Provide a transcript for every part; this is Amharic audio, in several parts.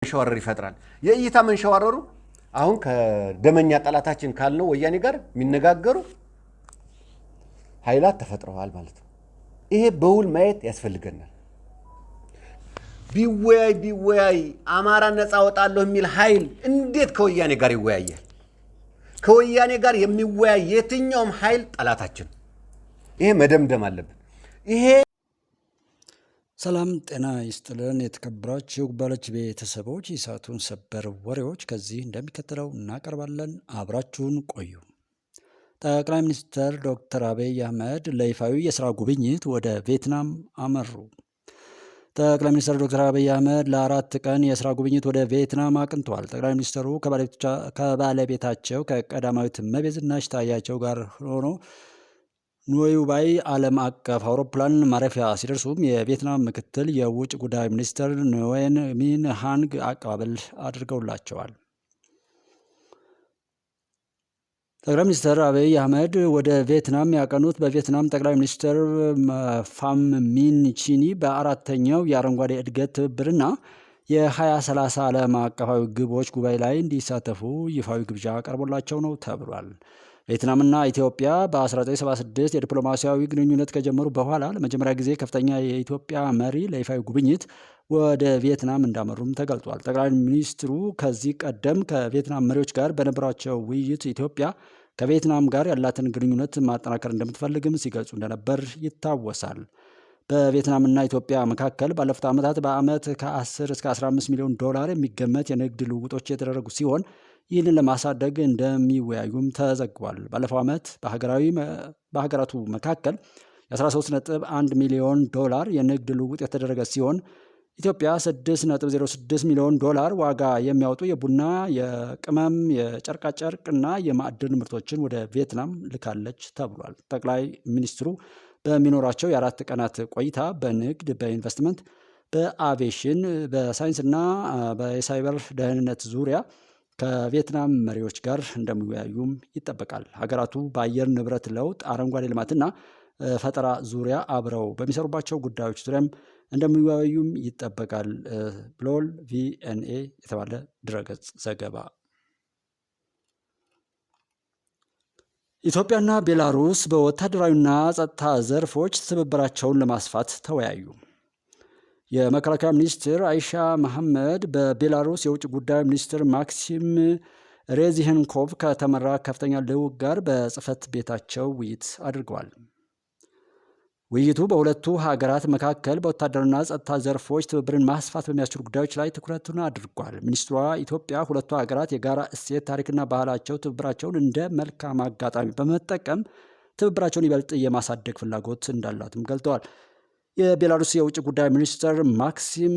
መንሸዋረር ይፈጥራል። የእይታ መንሸዋረሩ አሁን ከደመኛ ጠላታችን ካልነው ወያኔ ጋር የሚነጋገሩ ኃይላት ተፈጥረዋል ማለት ነው። ይሄ በውል ማየት ያስፈልገናል። ቢወያይ አማራ ነፃ ወጣለሁ የሚል ኃይል እንዴት ከወያኔ ጋር ይወያያል? ከወያኔ ጋር የሚወያይ የትኛውም ኃይል ጠላታችን። ይሄ መደምደም አለብን። ይሄ ሰላም ጤና ይስጥልን። የተከበራችሁ ባለች ቤተሰቦች የሰዓቱን ሰበር ወሬዎች ከዚህ እንደሚከተለው እናቀርባለን። አብራችሁን ቆዩ። ጠቅላይ ሚኒስትር ዶክተር አብይ አህመድ ለይፋዊ የስራ ጉብኝት ወደ ቪየትናም አመሩ። ጠቅላይ ሚኒስትር ዶክተር አብይ አህመድ ለ4 ቀን የስራ ጉብኝት ወደ ቪየትናም አቅንተዋል። ጠቅላይ ሚኒስትሩ ከባለቤታቸው ከቀዳማዊት እመቤት ዝናሽ ታያቸው ጋር ሆኖ ኖዩባይ ዓለም አቀፍ አውሮፕላን ማረፊያ ሲደርሱም የቪየትናም ምክትል የውጭ ጉዳይ ሚኒስትር ኖዌን ሚን ሃንግ አቀባበል አድርገውላቸዋል። ጠቅላይ ሚኒስትር አብይ አህመድ ወደ ቪየትናም ያቀኑት በቪየትናም ጠቅላይ ሚኒስትር ፋም ሚን ቺኒ በ4ኛው የአረንጓዴ እድገት ትብብርና የ2030 ዓለም አቀፋዊ ግቦች ጉባኤ ላይ እንዲሳተፉ ይፋዊ ግብዣ ቀርቦላቸው ነው ተብሏል። ቪየትናምና ኢትዮጵያ በ1976 የዲፕሎማሲያዊ ግንኙነት ከጀመሩ በኋላ ለመጀመሪያ ጊዜ ከፍተኛ የኢትዮጵያ መሪ ለይፋዊ ጉብኝት ወደ ቪየትናም እንዳመሩም ተገልጿል። ጠቅላይ ሚኒስትሩ ከዚህ ቀደም ከቪየትናም መሪዎች ጋር በነበራቸው ውይይት ኢትዮጵያ ከቪየትናም ጋር ያላትን ግንኙነት ማጠናከር እንደምትፈልግም ሲገልጹ እንደነበር ይታወሳል። በቪየትናምና ኢትዮጵያ መካከል ባለፉት ዓመታት በዓመት ከ10 እስከ 15 ሚሊዮን ዶላር የሚገመት የንግድ ልውውጦች የተደረጉ ሲሆን ይህንን ለማሳደግ እንደሚወያዩም ተዘግቧል። ባለፈው ዓመት በሀገራቱ መካከል የ13.1 ሚሊዮን ዶላር የንግድ ልውውጥ የተደረገ ሲሆን ኢትዮጵያ 6.06 ሚሊዮን ዶላር ዋጋ የሚያወጡ የቡና፣ የቅመም፣ የጨርቃጨርቅና የማዕድን ምርቶችን ወደ ቪየትናም ልካለች ተብሏል። ጠቅላይ ሚኒስትሩ በሚኖራቸው የ4 ቀናት ቆይታ በንግድ፣ በኢንቨስትመንት፣ በአቪዬሽን፣ በሳይንስና በሳይበር ደህንነት ዙሪያ ከቪየትናም መሪዎች ጋር እንደሚወያዩም ይጠበቃል። ሀገራቱ በአየር ንብረት ለውጥ፣ አረንጓዴ ልማትና ፈጠራ ዙሪያ አብረው በሚሰሩባቸው ጉዳዮች ዙሪያም እንደሚወያዩም ይጠበቃል ብሏል ቪኤንኤ የተባለ ድረገጽ ዘገባ። ኢትዮጵያና ቤላሩስ በወታደራዊና ጸጥታ ዘርፎች ትብብራቸውን ለማስፋት ተወያዩ። የመከላከያ ሚኒስትር አይሻ መሐመድ በቤላሩስ የውጭ ጉዳይ ሚኒስትር ማክሲም ሬዝኒኮቭ ከተመራ ከፍተኛ ልዑክ ጋር በጽህፈት ቤታቸው ውይይት አድርገዋል። ውይይቱ በሁለቱ ሀገራት መካከል በወታደርና ጸጥታ ዘርፎች ትብብርን ማስፋት በሚያስችሉ ጉዳዮች ላይ ትኩረቱን አድርጓል። ሚኒስትሯ ኢትዮጵያ ሁለቱ ሀገራት የጋራ እሴት፣ ታሪክና ባህላቸው ትብብራቸውን እንደ መልካም አጋጣሚ በመጠቀም ትብብራቸውን ይበልጥ የማሳደግ ፍላጎት እንዳላትም ገልጠዋል። የቤላሩስ የውጭ ጉዳይ ሚኒስትር ማክሲም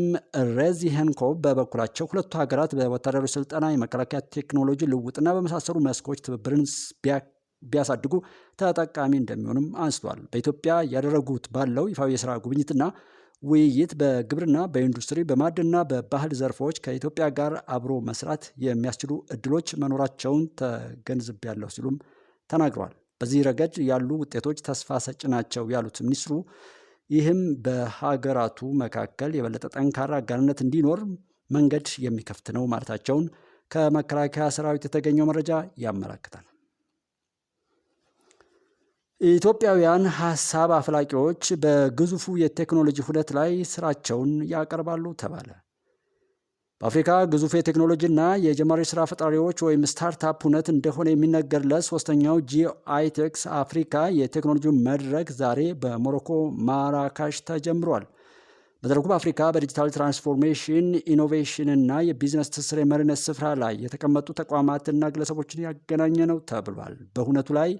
ሬዝኒኮቭ በበኩላቸው ሁለቱ ሀገራት በወታደራዊ ስልጠና፣ የመከላከያ ቴክኖሎጂ ልውውጥና በመሳሰሉ መስኮች ትብብርን ቢያሳድጉ ተጠቃሚ እንደሚሆንም አንስተዋል። በኢትዮጵያ ያደረጉት ባለው ይፋዊ የስራ ጉብኝትና ውይይት በግብርና፣ በኢንዱስትሪ፣ በማዕድንና በባህል ዘርፎች ከኢትዮጵያ ጋር አብሮ መስራት የሚያስችሉ እድሎች መኖራቸውን ተገንዝቤያለሁ ሲሉም ተናግረዋል። በዚህ ረገድ ያሉ ውጤቶች ተስፋ ሰጭ ናቸው ያሉት ሚኒስትሩ ይህም በሀገራቱ መካከል የበለጠ ጠንካራ አጋርነት እንዲኖር መንገድ የሚከፍት ነው ማለታቸውን ከመከላከያ ሰራዊት የተገኘው መረጃ ያመለክታል። ኢትዮጵያውያን ሀሳብ አፍላቂዎች በግዙፉ የቴክኖሎጂ ሁነት ላይ ስራቸውን ያቀርባሉ ተባለ። በአፍሪካ ግዙፍ የቴክኖሎጂና የጀማሪ ስራ ፈጣሪዎች ወይም ስታርታፕ ሁነት እንደሆነ የሚነገርለት 3ኛው ጂአይቴክስ አፍሪካ የቴክኖሎጂ መድረክ ዛሬ በሞሮኮ ማራካሽ ተጀምሯል። መድረኩ በአፍሪካ በዲጂታል ትራንስፎርሜሽን፣ ኢኖቬሽንና የቢዝነስ ትስስር የመሪነት ስፍራ ላይ የተቀመጡ ተቋማትና ግለሰቦችን ያገናኘ ነው ተብሏል። በሁነቱ ላይ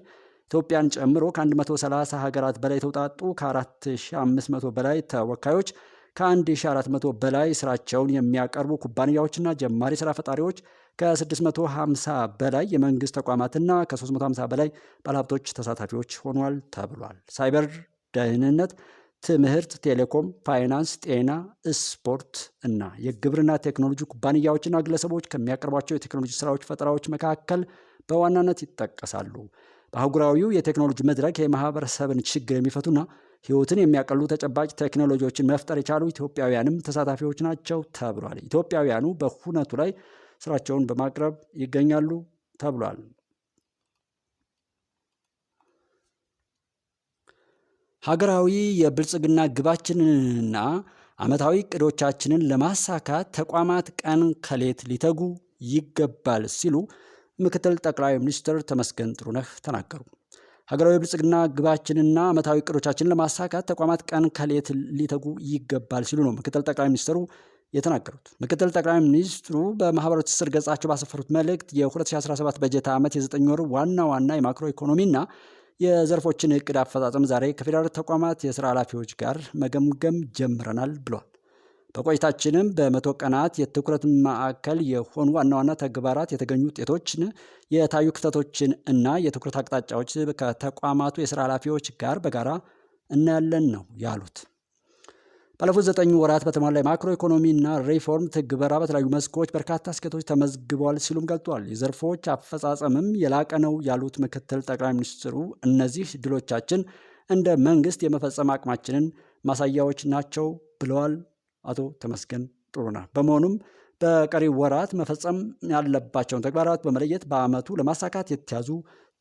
ኢትዮጵያን ጨምሮ ከ130 ሀገራት በላይ የተውጣጡ ከ4500 በላይ ተወካዮች፣ ከ1400 በላይ ስራቸውን የሚያቀርቡ ኩባንያዎችና ጀማሪ ስራ ፈጣሪዎች፣ ከ650 በላይ የመንግስት ተቋማትና ከ350 በላይ ባለሀብቶች ተሳታፊዎች ሆኗል ተብሏል። ሳይበር ደህንነት፣ ትምህርት፣ ቴሌኮም፣ ፋይናንስ፣ ጤና፣ ስፖርት እና የግብርና ቴክኖሎጂ ኩባንያዎችና ግለሰቦች ከሚያቀርቧቸው የቴክኖሎጂ ስራዎች ፈጠራዎች መካከል በዋናነት ይጠቀሳሉ። በአህጉራዊው የቴክኖሎጂ መድረክ የማህበረሰብን ችግር የሚፈቱና ሕይወትን የሚያቀሉ ተጨባጭ ቴክኖሎጂዎችን መፍጠር የቻሉ ኢትዮጵያውያንም ተሳታፊዎች ናቸው ተብሏል። ኢትዮጵያውያኑ በሁነቱ ላይ ስራቸውን በማቅረብ ይገኛሉ ተብሏል። ሀገራዊ የብልጽግና ግባችንንና ዓመታዊ እቅዶቻችንን ለማሳካት ተቋማት ቀን ከሌት ሊተጉ ይገባል ሲሉ ምክትል ጠቅላይ ሚኒስትር ተመስገን ጥሩነህ ተናገሩ። ሀገራዊ የብልጽግና ግባችንና ዓመታዊ እቅዶቻችንን ለማሳካት ተቋማት ቀን ከሌት ሊተጉ ይገባል ሲሉ ነው ምክትል ጠቅላይ ሚኒስትሩ የተናገሩት። ምክትል ጠቅላይ ሚኒስትሩ በማህበራዊ ትስስር ገጻቸው ባሰፈሩት መልእክት የ2017 በጀት ዓመት የ9 ወር ዋና ዋና የማክሮ ኢኮኖሚና የዘርፎችን እቅድ አፈጻጸም ዛሬ ከፌዴራል ተቋማት የስራ ኃላፊዎች ጋር መገምገም ጀምረናል ብሏል። በቆይታችንም በ100 ቀናት የትኩረት ማዕከል የሆኑ ዋና ዋና ተግባራት የተገኙ ውጤቶችን፣ የታዩ ክፍተቶችን እና የትኩረት አቅጣጫዎች ከተቋማቱ የስራ ኃላፊዎች ጋር በጋራ እናያለን ነው ያሉት። ባለፉት 9 ወራት በተሟላ የማክሮ ኢኮኖሚ እና ሪፎርም ትግበራ በተለያዩ መስኮች በርካታ ስኬቶች ተመዝግበዋል ሲሉም ገልጿል። የዘርፎች አፈጻጸምም የላቀ ነው ያሉት ምክትል ጠቅላይ ሚኒስትሩ እነዚህ ድሎቻችን እንደ መንግስት የመፈጸም አቅማችንን ማሳያዎች ናቸው ብለዋል አቶ ተመስገን ጥሩነህ። በመሆኑም በቀሪ ወራት መፈጸም ያለባቸውን ተግባራት በመለየት በዓመቱ ለማሳካት የተያዙ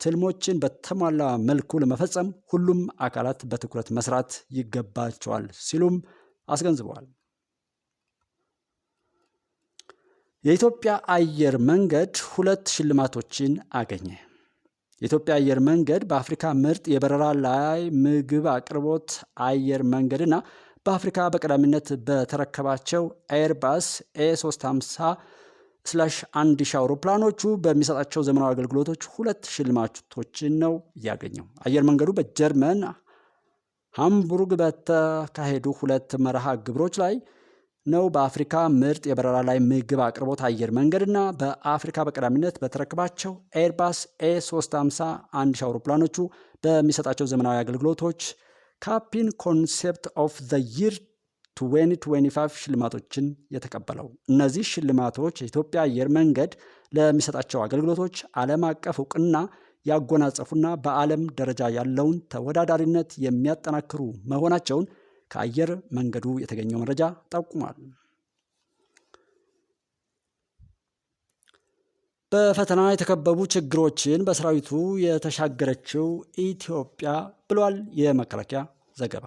ትልሞችን በተሟላ መልኩ ለመፈጸም ሁሉም አካላት በትኩረት መስራት ይገባቸዋል ሲሉም አስገንዝበዋል። የኢትዮጵያ አየር መንገድ 2 ሽልማቶችን አገኘ። የኢትዮጵያ አየር መንገድ በአፍሪካ ምርጥ የበረራ ላይ ምግብ አቅርቦት አየር መንገድና በአፍሪካ በቀዳሚነት በተረከባቸው ኤርባስ A350/1000 አውሮፕላኖቹ በሚሰጣቸው ዘመናዊ አገልግሎቶች 2 ሽልማቶችን ነው ያገኘው። አየር መንገዱ በጀርመን ሃምቡርግ በተካሄዱ 2 መርሃ ግብሮች ላይ ነው በአፍሪካ ምርጥ የበረራ ላይ ምግብ አቅርቦት አየር መንገድና በአፍሪካ በቀዳሚነት በተረከባቸው ኤርባስ A350/1000 አውሮፕላኖቹ በሚሰጣቸው ዘመናዊ አገልግሎቶች ካፒን ኮንሴፕት ኦፍ ዘ ይር 2025 ሽልማቶችን የተቀበለው። እነዚህ ሽልማቶች የኢትዮጵያ አየር መንገድ ለሚሰጣቸው አገልግሎቶች ዓለም አቀፍ እውቅና ያጎናጸፉና በዓለም ደረጃ ያለውን ተወዳዳሪነት የሚያጠናክሩ መሆናቸውን ከአየር መንገዱ የተገኘው መረጃ ጠቁሟል። በፈተና የተከበቡ ችግሮችን በሰራዊቱ የተሻገረችው ኢትዮጵያ ብሏል የመከላከያ ዘገባ።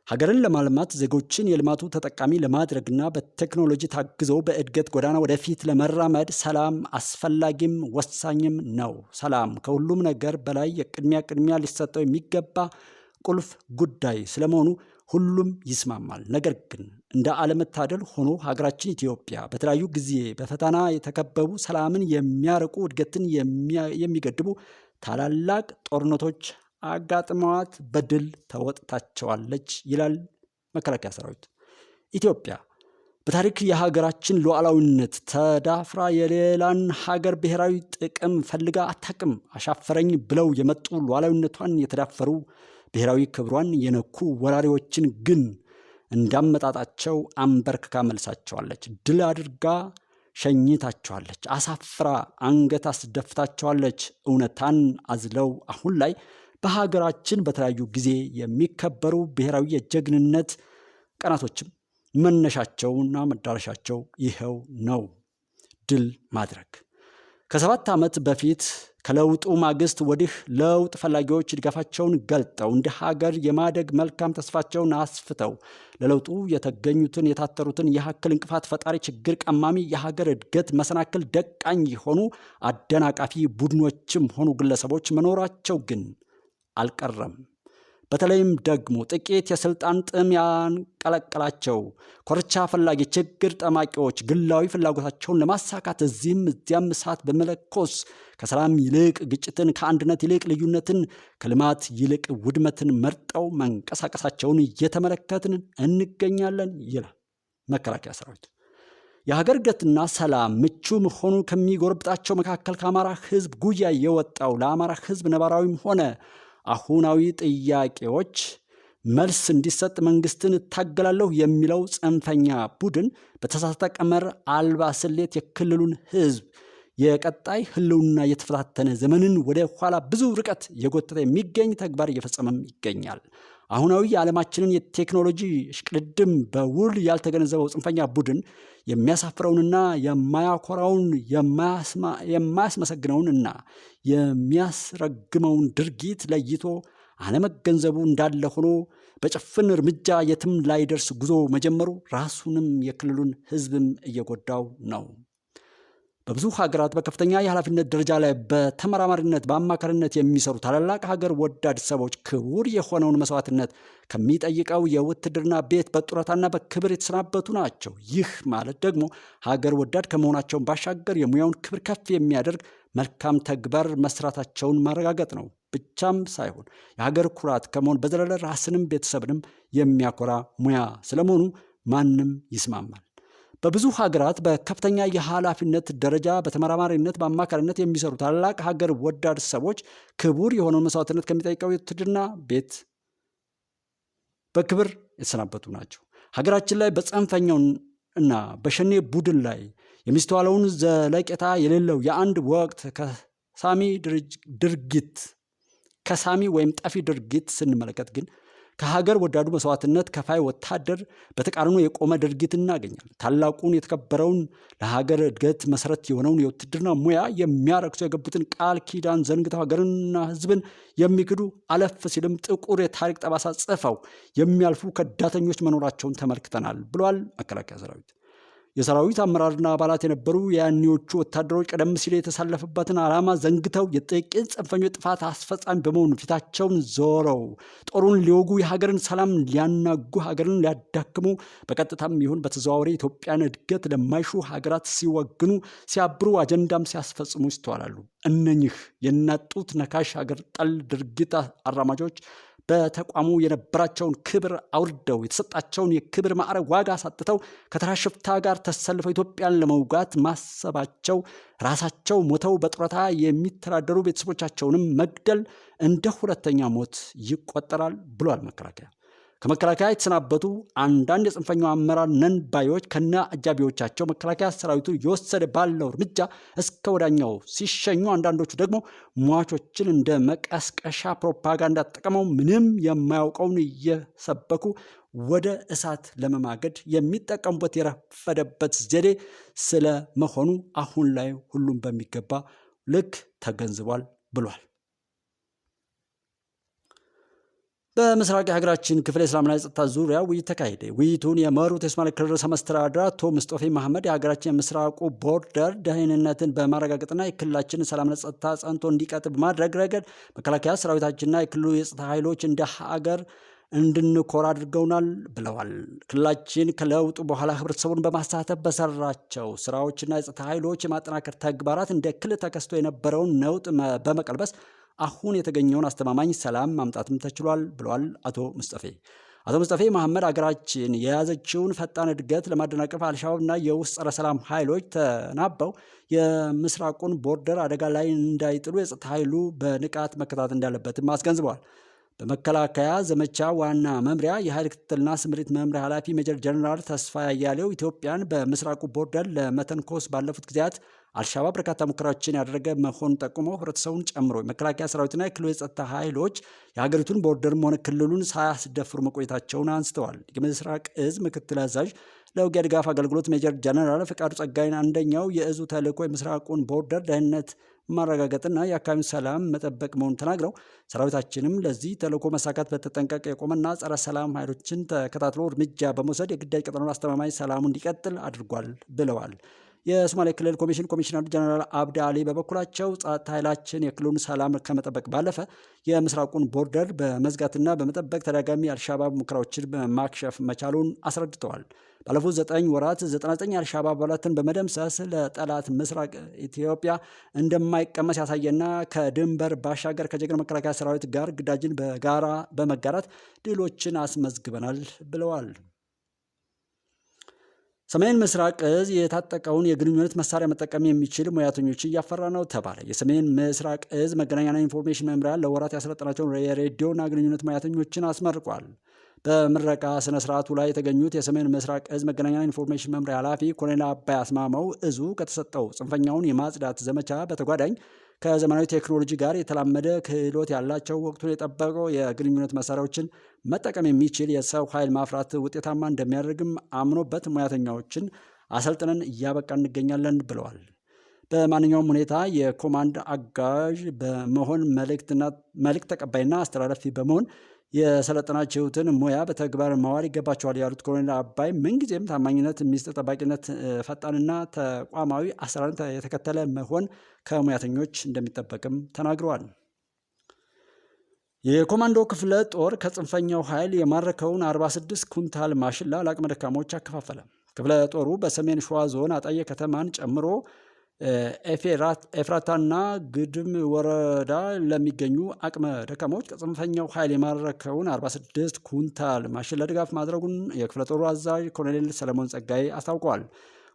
ሀገርን ለማልማት ዜጎችን የልማቱ ተጠቃሚ ለማድረግና በቴክኖሎጂ ታግዘው በእድገት ጎዳና ወደፊት ለመራመድ ሰላም አስፈላጊም ወሳኝም ነው። ሰላም ከሁሉም ነገር በላይ ቅድሚያ ሊሰጠው የሚገባ ቁልፍ ጉዳይ ስለመሆኑ ሁሉም ይስማማል። ነገር ግን እንደ አለመታደል ሆኖ ሀገራችን ኢትዮጵያ በተለያዩ ጊዜ በፈተና የተከበቡ ሰላምን የሚያርቁ እድገትን የሚገድቡ ታላላቅ ጦርነቶች አጋጥመዋት በድል ተወጥታቸዋለች ይላል መከላከያ ሰራዊት። ኢትዮጵያ በታሪክ የሀገራችን ሉዓላዊነት ተዳፍራ የሌላን ሀገር ብሔራዊ ጥቅም ፈልጋ አታውቅም። አሻፈረኝ ብለው የመጡ ሉዓላዊነቷን የተዳፈሩ ብሔራዊ ክብሯን የነኩ ወራሪዎችን ግን እንዳመጣጣቸው አንበርክካ መልሳቸዋለች። ድል አድርጋ ሸኝታቸዋለች። አሳፍራ አንገት አስደፍታቸዋለች። እውነታን አዝለው አሁን ላይ በሀገራችን በተለያዩ ጊዜ የሚከበሩ ብሔራዊ የጀግንነት ቀናቶችም መነሻቸውና መዳረሻቸው ይኸው ነው፣ ድል ማድረግ። ከ7 ዓመት በፊት ከለውጡ ማግስት ወዲህ ለውጥ ፈላጊዎች ድጋፋቸውን ገልጠው እንደ ሀገር የማደግ መልካም ተስፋቸውን አስፍተው ለለውጡ የተገኙትን የታተሩትን የሀክል እንቅፋት ፈጣሪ ችግር ቀማሚ የሀገር እድገት መሰናክል ደቃኝ የሆኑ አደናቃፊ ቡድኖችም ሆኑ ግለሰቦች መኖራቸው ግን አልቀረም። በተለይም ደግሞ ጥቂት የስልጣን ጥም ያንቀለቀላቸው ኮርቻ ፈላጊ ችግር ጠማቂዎች ግላዊ ፍላጎታቸውን ለማሳካት እዚህም እዚያም እሳት በመለኮስ ከሰላም ይልቅ ግጭትን፣ ከአንድነት ይልቅ ልዩነትን፣ ከልማት ይልቅ ውድመትን መርጠው መንቀሳቀሳቸውን እየተመለከትን እንገኛለን ይላል መከላከያ ሰራዊት። የሀገር እድገትና ሰላም ምቹ መሆኑ ከሚጎረብጣቸው መካከል ከአማራ ሕዝብ ጉያ የወጣው ለአማራ ሕዝብ ነባራዊም ሆነ አሁናዊ ጥያቄዎች መልስ እንዲሰጥ መንግስትን እታገላለሁ የሚለው ጽንፈኛ ቡድን በተሳሳተ ቀመር አልባ ስሌት የክልሉን ሕዝብ የቀጣይ ህልውና የተፈታተነ ዘመንን ወደ ኋላ ብዙ ርቀት የጎተተ የሚገኝ ተግባር እየፈጸመም ይገኛል። አሁናዊ የዓለማችንን የቴክኖሎጂ እሽቅድድም በውል ያልተገነዘበው ጽንፈኛ ቡድን የሚያሳፍረውንና የማያኮራውን የማያስመሰግነውንና የሚያስረግመውን ድርጊት ለይቶ አለመገንዘቡ እንዳለ ሆኖ በጭፍን እርምጃ የትም ላይደርስ ጉዞ መጀመሩ ራሱንም የክልሉን ሕዝብም እየጎዳው ነው። በብዙ ሀገራት በከፍተኛ የኃላፊነት ደረጃ ላይ በተመራማሪነት በአማካሪነት የሚሰሩ ታላላቅ ሀገር ወዳድ ሰዎች ክቡር የሆነውን መስዋዕትነት ከሚጠይቀው የውትድርና ቤት በጡረታና በክብር የተሰናበቱ ናቸው። ይህ ማለት ደግሞ ሀገር ወዳድ ከመሆናቸውን ባሻገር የሙያውን ክብር ከፍ የሚያደርግ መልካም ተግባር መስራታቸውን ማረጋገጥ ነው ብቻም ሳይሆን የሀገር ኩራት ከመሆን በዘለለ ራስንም ቤተሰብንም የሚያኮራ ሙያ ስለመሆኑ ማንም ይስማማል። በብዙ ሀገራት በከፍተኛ የኃላፊነት ደረጃ በተመራማሪነት በአማካሪነት የሚሰሩ ታላላቅ ሀገር ወዳድ ሰዎች ክቡር የሆነውን መስዋዕትነት ከሚጠይቀው የውትድርና ቤት በክብር የተሰናበቱ ናቸው። ሀገራችን ላይ በጽንፈኛው እና በሸኔ ቡድን ላይ የሚስተዋለውን ዘለቄታ የሌለው የአንድ ወቅት ከሳሚ ወይም ጠፊ ድርጊት ስንመለከት ግን ከሀገር ወዳዱ መስዋዕትነት ከፋይ ወታደር በተቃርኖ የቆመ ድርጊት እናገኛለን። ታላቁን የተከበረውን ለሀገር እድገት መሰረት የሆነውን የውትድርና ሙያ የሚያረክሱ የገቡትን ቃል ኪዳን ዘንግተው ሀገርንና ሕዝብን የሚክዱ አለፍ ሲልም ጥቁር የታሪክ ጠባሳ ጽፈው የሚያልፉ ከዳተኞች መኖራቸውን ተመልክተናል ብሏል መከላከያ ሰራዊት። የሰራዊት አመራርና አባላት የነበሩ ያኔዎቹ ወታደሮች ቀደም ሲል የተሳለፈበትን ዓላማ ዘንግተው የጥቂት ጽንፈኞች ጥፋት አስፈጻሚ በመሆኑ ፊታቸውን ዞረው ጦሩን ሊወጉ የሀገርን ሰላም ሊያናጉ ሀገርን ሊያዳክሙ በቀጥታም ይሁን በተዘዋዋሪ ኢትዮጵያን እድገት ለማይሹ ሀገራት ሲወግኑ ሲያብሩ አጀንዳም ሲያስፈጽሙ ይስተዋላሉ። እነኚህ የናጡት ነካሽ ሀገር ጠል ድርጊት አራማጆች በተቋሙ የነበራቸውን ክብር አውርደው የተሰጣቸውን የክብር ማዕረግ ዋጋ አሳጥተው ከተራ ሽፍታ ጋር ተሰልፈው ኢትዮጵያን ለመውጋት ማሰባቸው ራሳቸው ሞተው በጡረታ የሚተዳደሩ ቤተሰቦቻቸውንም መግደል እንደ ሁለተኛ ሞት ይቆጠራል ብሏል መከላከያ። ከመከላከያ የተሰናበቱ አንዳንድ የጽንፈኛው አመራር ነን ባዮች ከነ አጃቢዎቻቸው መከላከያ ሰራዊቱ የወሰደ ባለው እርምጃ እስከ ወዳኛው ሲሸኙ፣ አንዳንዶቹ ደግሞ ሟቾችን እንደ መቀስቀሻ ፕሮፓጋንዳ ተጠቅመው ምንም የማያውቀውን እየሰበኩ ወደ እሳት ለመማገድ የሚጠቀሙበት የረፈደበት ዘዴ ስለመሆኑ አሁን ላይ ሁሉም በሚገባ ልክ ተገንዝቧል ብሏል። በምስራቅ የሀገራችን ክፍል የሰላምና የጸጥታ ዙሪያ ውይይት ተካሄደ። ውይይቱን የመሩት የሶማሌ ክልል ርዕሰ መስተዳድር አቶ ሙስጠፌ መሐመድ የሀገራችን የምስራቁ ቦርደር ደህንነትን በማረጋገጥና የክልላችን ሰላምና ጸጥታ ጸንቶ እንዲቀጥል በማድረግ ረገድ መከላከያ ሰራዊታችንና የክልሉ የጸጥታ ኃይሎች እንደ ሀገር እንድንኮራ አድርገውናል ብለዋል። ክልላችን ከለውጡ በኋላ ህብረተሰቡን በማሳተፍ በሰራቸው ስራዎችና የጸጥታ ኃይሎች የማጠናከር ተግባራት እንደ ክልል ተከስቶ የነበረውን ነውጥ በመቀልበስ አሁን የተገኘውን አስተማማኝ ሰላም ማምጣትም ተችሏል ብለዋል አቶ ሙስጠፌ። አቶ ሙስጠፌ መሐመድ አገራችን የያዘችውን ፈጣን እድገት ለማደናቀፍ አልሻባብና የውስጥ ጸረ ሰላም ኃይሎች ተናበው የምስራቁን ቦርደር አደጋ ላይ እንዳይጥሉ የጸጥታ ኃይሉ በንቃት መከታተል እንዳለበትም አስገንዝበዋል። በመከላከያ ዘመቻ ዋና መምሪያ የኃይል ክትትልና ስምሪት መምሪያ ኃላፊ ሜጀር ጀነራል ተስፋ ያያሌው ኢትዮጵያን በምስራቁ ቦርደር ለመተንኮስ ባለፉት ጊዜያት አልሻባብ በርካታ ሙከራዎችን ያደረገ መሆኑን ጠቁመው ህብረተሰቡን ጨምሮ የመከላከያ ሰራዊትና የክልሉ የጸጥታ ኃይሎች የሀገሪቱን ቦርደርም ሆነ ክልሉን ሳያስደፍሩ መቆየታቸውን አንስተዋል። የምስራቅ እዝ ምክትል አዛዥ ለውጊያ ድጋፍ አገልግሎት ሜጀር ጀነራል ፈቃዱ ጸጋይን አንደኛው የእዙ ተልዕኮ የምስራቁን ቦርደር ደህንነት ማረጋገጥና የአካባቢውን ሰላም መጠበቅ መሆኑን ተናግረው ሰራዊታችንም ለዚህ ተልዕኮ መሳካት በተጠንቀቅ የቆመና ጸረ ሰላም ኃይሎችን ተከታትሎ እርምጃ በመውሰድ የግዳጅ ቀጠናውን አስተማማኝ ሰላሙ እንዲቀጥል አድርጓል ብለዋል። የሶማሌ ክልል ኮሚሽነር ጀነራል አብዲ አሊ በበኩላቸው ጸጥታ ኃይላችን የክልሉን ሰላም ከመጠበቅ ባለፈ የምስራቁን ቦርደር በመዝጋትና በመጠበቅ ተደጋጋሚ አልሻባብ ሙከራዎችን ማክሸፍ መቻሉን አስረድተዋል። ባለፉት 9 ወራት 99 የአልሻባብ አባላትን በመደምሰስ ለጠላት ምስራቅ ኢትዮጵያ እንደማይቀመስ ያሳየና ከድንበር ባሻገር ከጀግና መከላከያ ሰራዊት ጋር ግዳጅን በጋራ በመጋራት ድሎችን አስመዝግበናል ብለዋል። ሰሜን ምስራቅ እዝ የታጠቀውን የግንኙነት መሳሪያ መጠቀም የሚችል ሙያተኞች እያፈራ ነው ተባለ። የሰሜን ምስራቅ እዝ መገናኛና ኢንፎርሜሽን መምሪያ ለወራት ያሰለጠናቸውን የሬዲዮና ግንኙነት ሙያተኞችን አስመርቋል። በምረቃ ስነ ስርዓቱ ላይ የተገኙት የሰሜን ምስራቅ እዝ መገናኛና ኢንፎርሜሽን መምሪያ ኃላፊ ኮሎኔል አባይ አስማማው እዙ ከተሰጠው ጽንፈኛውን የማጽዳት ዘመቻ በተጓዳኝ ከዘመናዊ ቴክኖሎጂ ጋር የተላመደ ክህሎት ያላቸው ወቅቱን የጠበቀው የግንኙነት መሳሪያዎችን መጠቀም የሚችል የሰው ኃይል ማፍራት ውጤታማ እንደሚያደርግም አምኖበት ሙያተኛዎችን አሰልጥነን እያበቃ እንገኛለን ብለዋል። በማንኛውም ሁኔታ የኮማንድ አጋዥ በመሆን መልእክት ተቀባይና አስተላላፊ በመሆን የሰለጠናችሁትን ሙያ በተግባር ማዋል ይገባቸዋል ያሉት ኮሎኔል አባይ ምንጊዜም ታማኝነት፣ ሚስጥር ጠባቂነት፣ ፈጣንና ተቋማዊ አሰራርን የተከተለ መሆን ከሙያተኞች እንደሚጠበቅም ተናግረዋል። የኮማንዶ ክፍለ ጦር ከጽንፈኛው ኃይል የማረከውን 46 ኩንታል ማሽላ ለአቅመ ደካሞች አከፋፈለ። ክፍለ ጦሩ በሰሜን ሸዋ ዞን አጣዬ ከተማን ጨምሮ ኤፍራታና ግድም ወረዳ ለሚገኙ አቅመ ደካሞች ከጽንፈኛው ኃይል የማረከውን 46 ኩንታል ማሽላ ድጋፍ ማድረጉን የክፍለ ጦሩ አዛዥ ኮሎኔል ሰለሞን ጸጋይ አስታውቀዋል።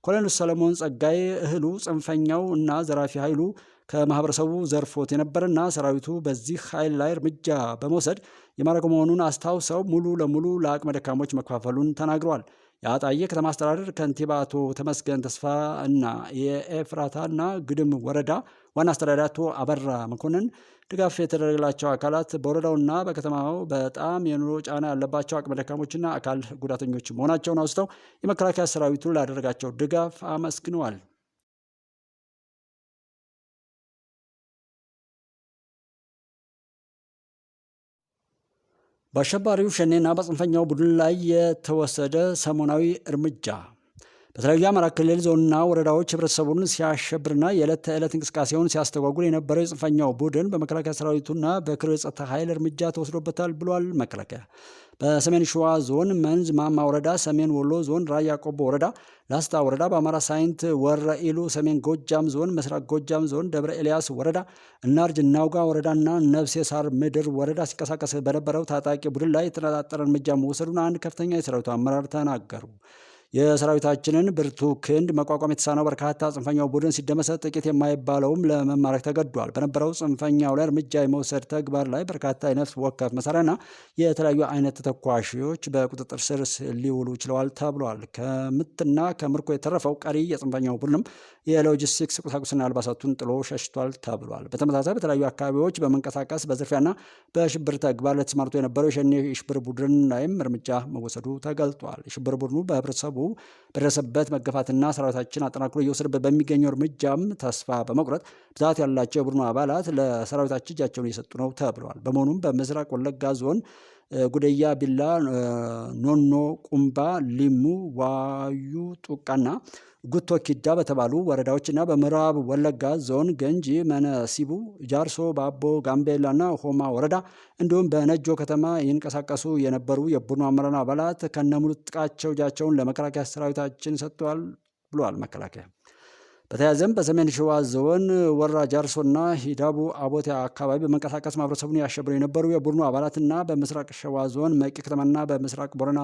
ኮሎኔል ሰለሞን ጸጋይ እህሉ ጽንፈኛው እና ዘራፊ ኃይሉ ከማህበረሰቡ ዘርፎት የነበረና ሰራዊቱ በዚህ ኃይል ላይ እርምጃ በመውሰድ የማረከው መሆኑን አስታውሰው ሙሉ ለሙሉ ለአቅመ ደካሞች መከፋፈሉን ተናግረዋል። የአጣዬ ከተማ አስተዳደር ከንቲባ አቶ ተመስገን ተስፋ እና የኤፍራታና ግድም ወረዳ ዋና አስተዳዳሪ አቶ አበራ መኮንን ድጋፍ የተደረገላቸው አካላት በወረዳውና በከተማው በጣም የኑሮ ጫና ያለባቸው አቅመ ደካሞችና አካል ጉዳተኞች መሆናቸውን አውስተው የመከላከያ ሰራዊቱ ላደረጋቸው ድጋፍ አመስግነዋል። በአሸባሪው ሸኔና በጽንፈኛው ቡድን ላይ የተወሰደ ሰሞናዊ እርምጃ በተለያዩ የአማራ ክልል ዞንና ወረዳዎች ህብረተሰቡን ሲያሸብርና የዕለት ተዕለት እንቅስቃሴውን ሲያስተጓጉል የነበረው የጽንፈኛው ቡድን በመከላከያ ሰራዊቱና በክልል ጸጥታ ኃይል እርምጃ ተወስዶበታል ብሏል። መከላከያ በሰሜን ሸዋ ዞን መንዝ ማማ ወረዳ፣ ሰሜን ወሎ ዞን ራያ ቆቦ ወረዳ፣ ላስታ ወረዳ፣ በአማራ ሳይንት ወረኢሉ፣ ሰሜን ጎጃም ዞን፣ ምስራቅ ጎጃም ዞን ደብረ ኤልያስ ወረዳ፣ እናርጅ እናውጋ ወረዳና ነፍሴ ሳር ምድር ወረዳ ሲንቀሳቀስ በነበረው ታጣቂ ቡድን ላይ የተነጣጠረ እርምጃ መወሰዱን አንድ ከፍተኛ የሰራዊቱ አመራር ተናገሩ። የሰራዊታችንን ብርቱ ክንድ መቋቋም የተሳነው በርካታ ጽንፈኛው ቡድን ሲደመሰጥ ጥቂት የማይባለውም ለመማረክ ተገዷል። በነበረው ጽንፈኛው ላይ እርምጃ የመውሰድ ተግባር ላይ በርካታ የነፍስ ወከፍ መሳሪያና የተለያዩ አይነት ተተኳሾች በቁጥጥር ስር ሊውሉ ችለዋል ተብሏል። ከምትና ከምርኮ የተረፈው ቀሪ የጽንፈኛው ቡድንም የሎጂስቲክስ ቁሳቁስና አልባሳቱን ጥሎ ሸሽቷል ተብሏል። በተመሳሳይ በተለያዩ አካባቢዎች በመንቀሳቀስ በዝርፊያና በሽብር ተግባር ላይ ተሰማርቶ የነበረው የሸኔ የሽብር ቡድን ላይም እርምጃ መወሰዱ ተገልጧል። የሽብር ቡድኑ በህብረተሰቡ በደረሰበት መገፋትና ሰራዊታችን አጠናክሮ እየወሰደበት በሚገኘው እርምጃም ተስፋ በመቁረጥ ብዛት ያላቸው የቡድኑ አባላት ለሰራዊታችን እጃቸውን እየሰጡ ነው ተብለዋል። በመሆኑም በምስራቅ ወለጋ ዞን ጉደያ፣ ቢላ፣ ኖኖ፣ ቁምባ፣ ሊሙ፣ ዋዩ ጡቃና ጉቶ ኪዳ በተባሉ ወረዳዎችና በምዕራብ ወለጋ ዞን ገንጂ፣ መነሲቡ፣ ጃርሶ፣ ባቦ፣ ጋምቤላና ሆማ ወረዳ እንዲሁም በነጆ ከተማ ይንቀሳቀሱ የነበሩ የቡድኑ አመራር አባላት ከነሙሉ ትጥቃቸው እጃቸውን ለመከላከያ ሰራዊታችን ሰጥተዋል ብሏል መከላከያ። በተያያዘም በሰሜን ሸዋ ዞን ወራ ጃርሶና ሂዳቡ አቦቴ አካባቢ በመንቀሳቀስ ማህበረሰቡን ያሸብሩ የነበሩ የቡድኑ አባላትና በምስራቅ ሸዋ ዞን መቂ ከተማና በምስራቅ ቦረና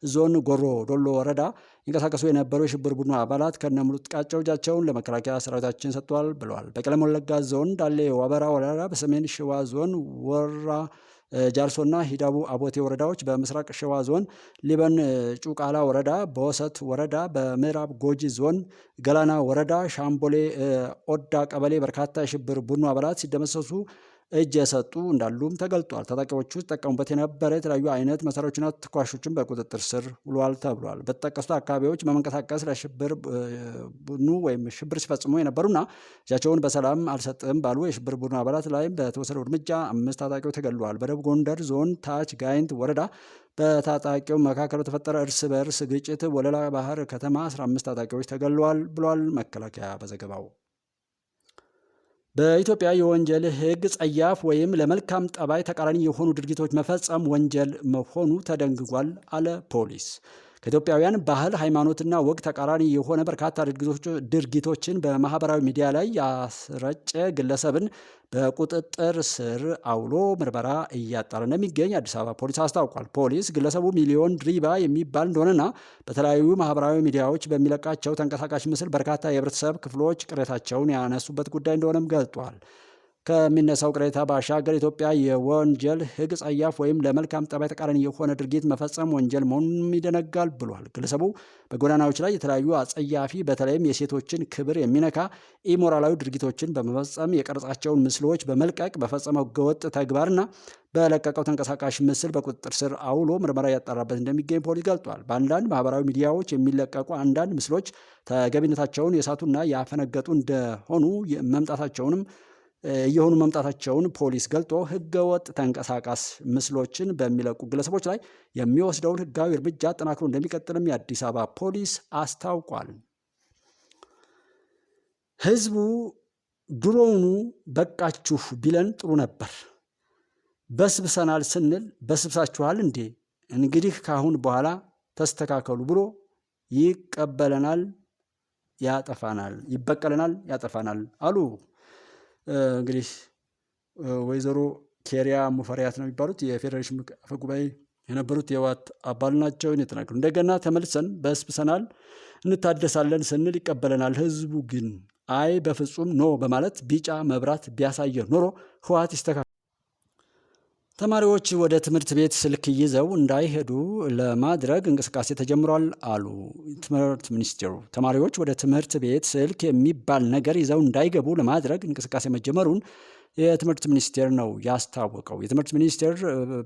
ዞን ጎሮ ዶሎ ወረዳ ይንቀሳቀሱ የነበሩ የሽብር ቡድኑ አባላት ከነሙሉ ትጥቃቸው እጃቸውን ለመከላከያ ሰራዊታችን ሰጥተዋል ብለዋል። በቄለም ወለጋ ዞን ዳሌ ዋበራ ወረዳ፣ በሰሜን ሸዋ ዞን ወራ ጃርሶና ሂዳቡ አቦቴ ወረዳዎች፣ በምስራቅ ሸዋ ዞን ሊበን ጩቃላ ወረዳ፣ በወሰት ወረዳ፣ በምዕራብ ጎጂ ዞን ገላና ወረዳ ሻምቦሌ ኦዳ ቀበሌ በርካታ የሽብር ቡድኑ አባላት ሲደመሰሱ እጅ የሰጡ እንዳሉም ተገልጧል። ታጣቂዎቹ ሲጠቀሙበት የነበረ የተለያዩ አይነት መሳሪያዎችና ተኳሾችን በቁጥጥር ስር ውሏል ተብሏል። በተጠቀሱት አካባቢዎች በመንቀሳቀስ ለሽብር ቡድኑ ወይም ሽብር ሲፈጽሙ የነበሩና እጃቸውን በሰላም አልሰጥም ባሉ የሽብር ቡድኑ አባላት ላይም በተወሰደው እርምጃ 5 ታጣቂዎች ተገድለዋል። በደቡብ ጎንደር ዞን ታች ጋይንት ወረዳ በታጣቂው መካከል በተፈጠረ እርስ በእርስ ግጭት ወለላ ባህር ከተማ 15 ታጣቂዎች ተገድለዋል ብሏል መከላከያ በዘገባው። በኢትዮጵያ የወንጀል ሕግ ጸያፍ ወይም ለመልካም ጠባይ ተቃራኒ የሆኑ ድርጊቶች መፈጸም ወንጀል መሆኑ ተደንግጓል አለ ፖሊስ። ከኢትዮጵያውያን ባህል፣ ሃይማኖትና ወግ ተቃራኒ የሆነ በርካታ ድርጊቶችን በማህበራዊ ሚዲያ ላይ ያስረጨ ግለሰብን በቁጥጥር ስር አውሎ ምርመራ እያጣራ እንደሚገኝ አዲስ አበባ ፖሊስ አስታውቋል። ፖሊስ ግለሰቡ ሚሊዮን ድሪባ የሚባል እንደሆነና በተለያዩ ማህበራዊ ሚዲያዎች በሚለቃቸው ተንቀሳቃሽ ምስል በርካታ የህብረተሰብ ክፍሎች ቅሬታቸውን ያነሱበት ጉዳይ እንደሆነም ገልጧል። ከሚነሳው ቅሬታ ባሻገር ኢትዮጵያ የወንጀል ሕግ ጸያፍ ወይም ለመልካም ጠባይ ተቃራኒ የሆነ ድርጊት መፈጸም ወንጀል መሆኑን ይደነጋል ብሏል። ግለሰቡ በጎዳናዎች ላይ የተለያዩ አጸያፊ በተለይም የሴቶችን ክብር የሚነካ ኢሞራላዊ ድርጊቶችን በመፈጸም የቀረጻቸውን ምስሎች በመልቀቅ በፈጸመው ሕገወጥ ተግባርና በለቀቀው ተንቀሳቃሽ ምስል በቁጥጥር ስር አውሎ ምርመራ ያጣራበት እንደሚገኝ ፖሊስ ገልጧል። በአንዳንድ ማህበራዊ ሚዲያዎች የሚለቀቁ አንዳንድ ምስሎች ተገቢነታቸውን የሳቱና ያፈነገጡ እየሆኑ መምጣታቸውን ፖሊስ ገልጦ ህገወጥ ተንቀሳቃሽ ምስሎችን በሚለቁ ግለሰቦች ላይ የሚወስደውን ህጋዊ እርምጃ አጠናክሮ እንደሚቀጥልም የአዲስ አበባ ፖሊስ አስታውቋል። ህዝቡ ድሮውኑ በቃችሁ ቢለን ጥሩ ነበር፣ በስብሰናል ስንል በስብሳችኋል እንዴ? እንግዲህ ካሁን በኋላ ተስተካከሉ ብሎ ይበቀለናል፣ ያጠፋናል አሉ። እንግዲህ ወይዘሮ ኬሪያ ሙፈሪያት ነው የሚባሉት የፌዴሬሽን አፈ ጉባኤ የነበሩት የህወሓት አባል ናቸው የተናገሩ። እንደገና ተመልሰን በስብሰናል እንታደሳለን ስንል ይቀበለናል፣ ህዝቡ ግን አይ በፍጹም ኖ በማለት ቢጫ መብራት ቢያሳየን ኖሮ ህወሓት ይስተካከል። ተማሪዎች ወደ ትምህርት ቤት ስልክ ይዘው እንዳይሄዱ ለማድረግ እንቅስቃሴ ተጀምሯል አሉ ትምህርት ሚኒስቴሩ። ተማሪዎች ወደ ትምህርት ቤት ስልክ የሚባል ነገር ይዘው እንዳይገቡ ለማድረግ እንቅስቃሴ መጀመሩን የትምህርት ሚኒስቴር ነው ያስታወቀው። የትምህርት ሚኒስቴር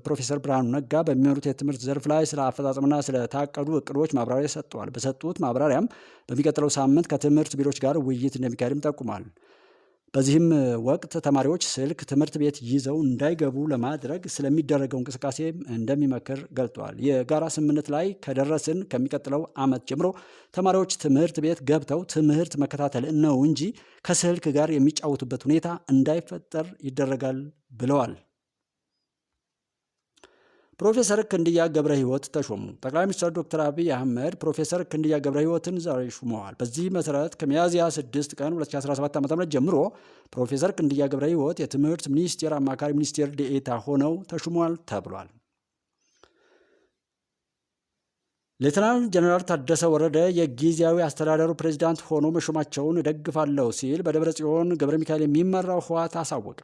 ፕሮፌሰር ብርሃኑ ነጋ በሚመሩት የትምህርት ዘርፍ ላይ ስለ አፈጻጸምና ስለታቀዱ እቅዶች ማብራሪያ ሰጥተዋል። በሰጡት ማብራሪያም በሚቀጥለው ሳምንት ከትምህርት ቢሮዎች ጋር ውይይት እንደሚካሄድም ጠቁሟል። በዚህም ወቅት ተማሪዎች ስልክ ትምህርት ቤት ይዘው እንዳይገቡ ለማድረግ ስለሚደረገው እንቅስቃሴ እንደሚመክር ገልጧል። የጋራ ስምምነት ላይ ከደረስን ከሚቀጥለው ዓመት ጀምሮ ተማሪዎች ትምህርት ቤት ገብተው ትምህርት መከታተል ነው እንጂ ከስልክ ጋር የሚጫወቱበት ሁኔታ እንዳይፈጠር ይደረጋል ብለዋል። ፕሮፌሰር ክንድያ ገብረ ሕይወት ተሾሙ። ጠቅላይ ሚኒስትር ዶክተር አብይ አህመድ ፕሮፌሰር ክንድያ ገብረ ሕይወትን ዛሬ ሹመዋል። በዚህ መሰረት ከሚያዝያ 6 ቀን 2017 ዓ.ም ጀምሮ ፕሮፌሰር ክንድያ ገብረ ሕይወት የትምህርት ሚኒስቴር አማካሪ ሚኒስቴር ዴኤታ ሆነው ተሹመዋል ተብሏል። ሌተናል ጀነራል ታደሰ ወረደ የጊዜያዊ አስተዳደሩ ፕሬዚዳንት ሆኖ መሾማቸውን እደግፋለሁ ሲል በደብረ ጽዮን ገብረ ሚካኤል የሚመራው ህወሓት አሳወቀ።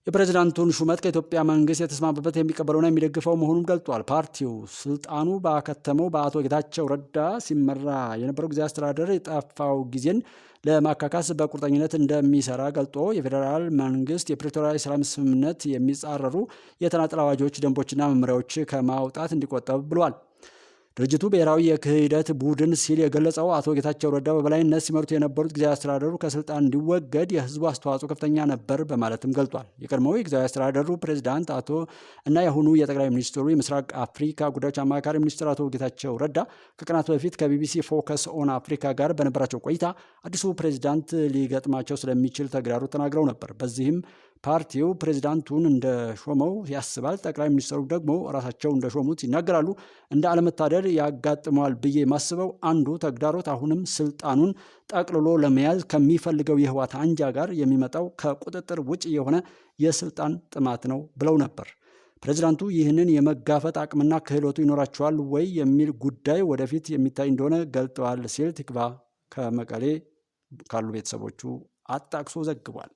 የፕሬዝዳንቱን ሹመት ከኢትዮጵያ መንግስት የተስማማበት የሚቀበለውና የሚደግፈው መሆኑን ገልጧል። ፓርቲው ስልጣኑ ባከተመው በአቶ ጌታቸው ረዳ ሲመራ የነበረው ጊዜያዊ አስተዳደር የጠፋው ጊዜን ለማካካስ በቁርጠኝነት እንደሚሰራ ገልጦ የፌዴራል መንግስት የፕሪቶሪያ የሰላም ስምምነት የሚጻረሩ የተናጠል አዋጆች፣ ደንቦችና መመሪያዎች ከማውጣት እንዲቆጠብ ብሏል። ድርጅቱ ብሔራዊ የክህደት ቡድን ሲል የገለጸው አቶ ጌታቸው ረዳ በበላይነት ሲመሩት የነበሩት ጊዜያዊ አስተዳደሩ ከስልጣን እንዲወገድ የህዝቡ አስተዋጽኦ ከፍተኛ ነበር በማለትም ገልጧል። የቀድሞው የጊዜያዊ አስተዳደሩ ፕሬዚዳንት እና የአሁኑ የጠቅላይ ሚኒስትሩ የምስራቅ አፍሪካ ጉዳዮች አማካሪ ሚኒስትር አቶ ጌታቸው ረዳ ከቀናት በፊት ከቢቢሲ ፎከስ ኦን አፍሪካ ጋር በነበራቸው ቆይታ አዲሱ ፕሬዚዳንት ሊገጥማቸው ስለሚችል ተግዳሮት ተናግረው ነበር። በዚህም ፓርቲው ፕሬዚዳንቱን እንደሾመው ያስባል፣ ጠቅላይ ሚኒስትሩ ደግሞ ራሳቸው እንደሾሙት ይናገራሉ። እንደ አለመታደል ያጋጥመዋል ብዬ የማስበው አንዱ ተግዳሮት አሁንም ስልጣኑን ጠቅልሎ ለመያዝ ከሚፈልገው የህወሓት አንጃ ጋር የሚመጣው ከቁጥጥር ውጭ የሆነ የስልጣን ጥማት ነው ብለው ነበር። ፕሬዚዳንቱ ይህንን የመጋፈጥ አቅምና ክህሎቱ ይኖራቸዋል ወይ የሚል ጉዳይ ወደፊት የሚታይ እንደሆነ ገልጠዋል ሲል ቲክቫ ከመቀሌ ካሉ ቤተሰቦቹ አጣቅሶ ዘግቧል።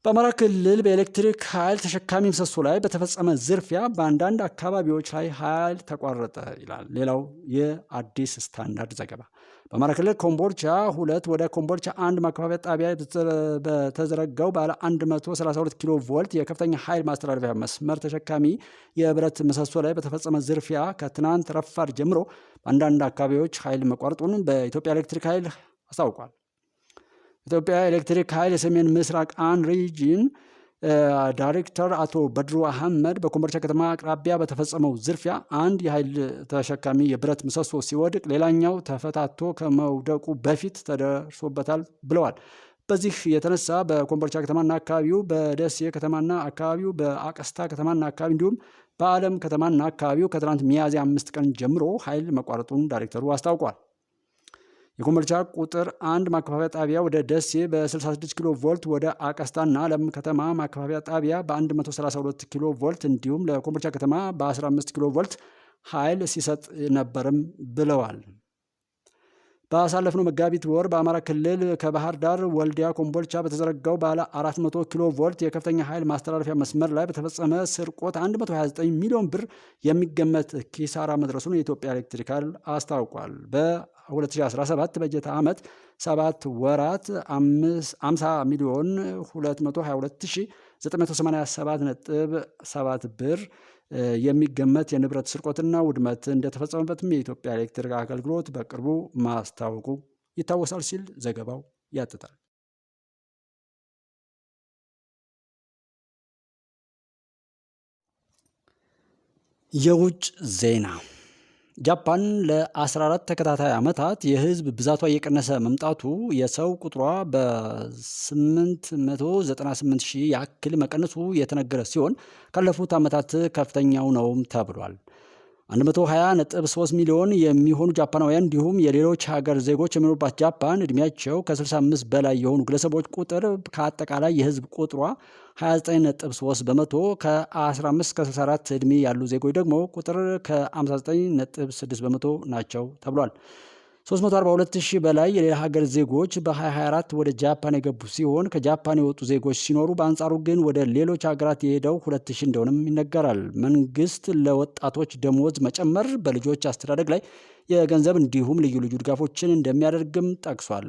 በአማራ ክልል በኤሌክትሪክ ኃይል ተሸካሚ ምሰሶ ላይ በተፈጸመ ዝርፊያ በአንዳንድ አካባቢዎች ላይ ኃይል ተቋረጠ ይላል ሌላው የአዲስ ስታንዳርድ ዘገባ። በአማራ ክልል ኮምቦልቻ 2 ወደ ኮምቦልቻ 1 ማከፋፈያ ጣቢያ በተዘረጋው ባለ 132 ኪሎ ቮልት የከፍተኛ ኃይል ማስተላለፊያ መስመር ተሸካሚ የብረት ምሰሶ ላይ በተፈጸመ ዝርፊያ ከትናንት ረፋድ ጀምሮ በአንዳንድ አካባቢዎች ኃይል መቋረጡን በኢትዮጵያ ኤሌክትሪክ ኃይል አስታውቋል። ኢትዮጵያ ኤሌክትሪክ ኃይል የሰሜን ምስራቅ ሪጅን ዳይሬክተር አቶ በድሩ አህመድ በኮምቦልቻ ከተማ አቅራቢያ በተፈጸመው ዝርፊያ አንድ የኃይል ተሸካሚ የብረት ምሰሶ ሲወድቅ ሌላኛው ተፈታቶ ከመውደቁ በፊት ተደርሶበታል ብለዋል። በዚህ የተነሳ በኮምቦልቻ ከተማና አካባቢው፣ በደሴ ከተማና አካባቢው፣ በአቀስታ ከተማና አካባቢ እንዲሁም በአለም ከተማና አካባቢው ከትናንት ሚያዝያ 5 ቀን ጀምሮ ኃይል መቋረጡን ዳይሬክተሩ አስታውቋል። የኮምቦልቻ ቁጥር 1 ማከፋፈያ ጣቢያ ወደ ደሴ በ66 ኪሎ ቮልት፣ ወደ አቀስታና አለም ከተማ ማከፋፈያ ጣቢያ በ132 ኪሎ ቮልት እንዲሁም ለኮምቦልቻ ከተማ በ15 ኪሎ ቮልት ኃይል ሲሰጥ ነበርም ብለዋል። ባሳለፍነው መጋቢት ወር በአማራ ክልል ከባህር ዳር ወልዲያ ኮምቦልቻ በተዘረጋው ባለ 400 ኪሎ ቮልት የከፍተኛ ኃይል ማስተላለፊያ መስመር ላይ በተፈጸመ ስርቆት 129 ሚሊዮን ብር የሚገመት ኪሳራ መድረሱን የኢትዮጵያ ኤሌክትሪክ ኃይል አስታውቋል። በ2017 በጀት ዓመት 7 ወራት 50 ሚሊዮን 222987.7 ብር የሚገመት የንብረት ስርቆትና ውድመት እንደተፈጸመበትም የኢትዮጵያ ኤሌክትሪክ አገልግሎት በቅርቡ ማስታወቁ ይታወሳል ሲል ዘገባው ያትታል። የውጭ ዜና። ጃፓን ለ14 ተከታታይ ዓመታት የህዝብ ብዛቷ እየቀነሰ መምጣቱ የሰው ቁጥሯ በ898 ሺህ ያክል መቀነሱ የተነገረ ሲሆን ካለፉት ዓመታት ከፍተኛው ነውም ተብሏል። 120.3 ሚሊዮን የሚሆኑ ጃፓናውያን እንዲሁም የሌሎች ሀገር ዜጎች የሚኖሩባት ጃፓን ዕድሜያቸው ከ65 በላይ የሆኑ ግለሰቦች ቁጥር ከአጠቃላይ የህዝብ ቁጥሯ 29.3 በመቶ፣ ከ15 እስከ 64 ዕድሜ ያሉ ዜጎች ደግሞ ቁጥር ከ59.6 በመቶ ናቸው ተብሏል። 342,000 በላይ የሌላ ሀገር ዜጎች በ2024 ወደ ጃፓን የገቡ ሲሆን ከጃፓን የወጡ ዜጎች ሲኖሩ በአንጻሩ ግን ወደ ሌሎች ሀገራት የሄደው 2,000 እንደሆነም ይነገራል። መንግስት ለወጣቶች ደሞዝ መጨመር፣ በልጆች አስተዳደግ ላይ የገንዘብ እንዲሁም ልዩ ልዩ ድጋፎችን እንደሚያደርግም ጠቅሷል።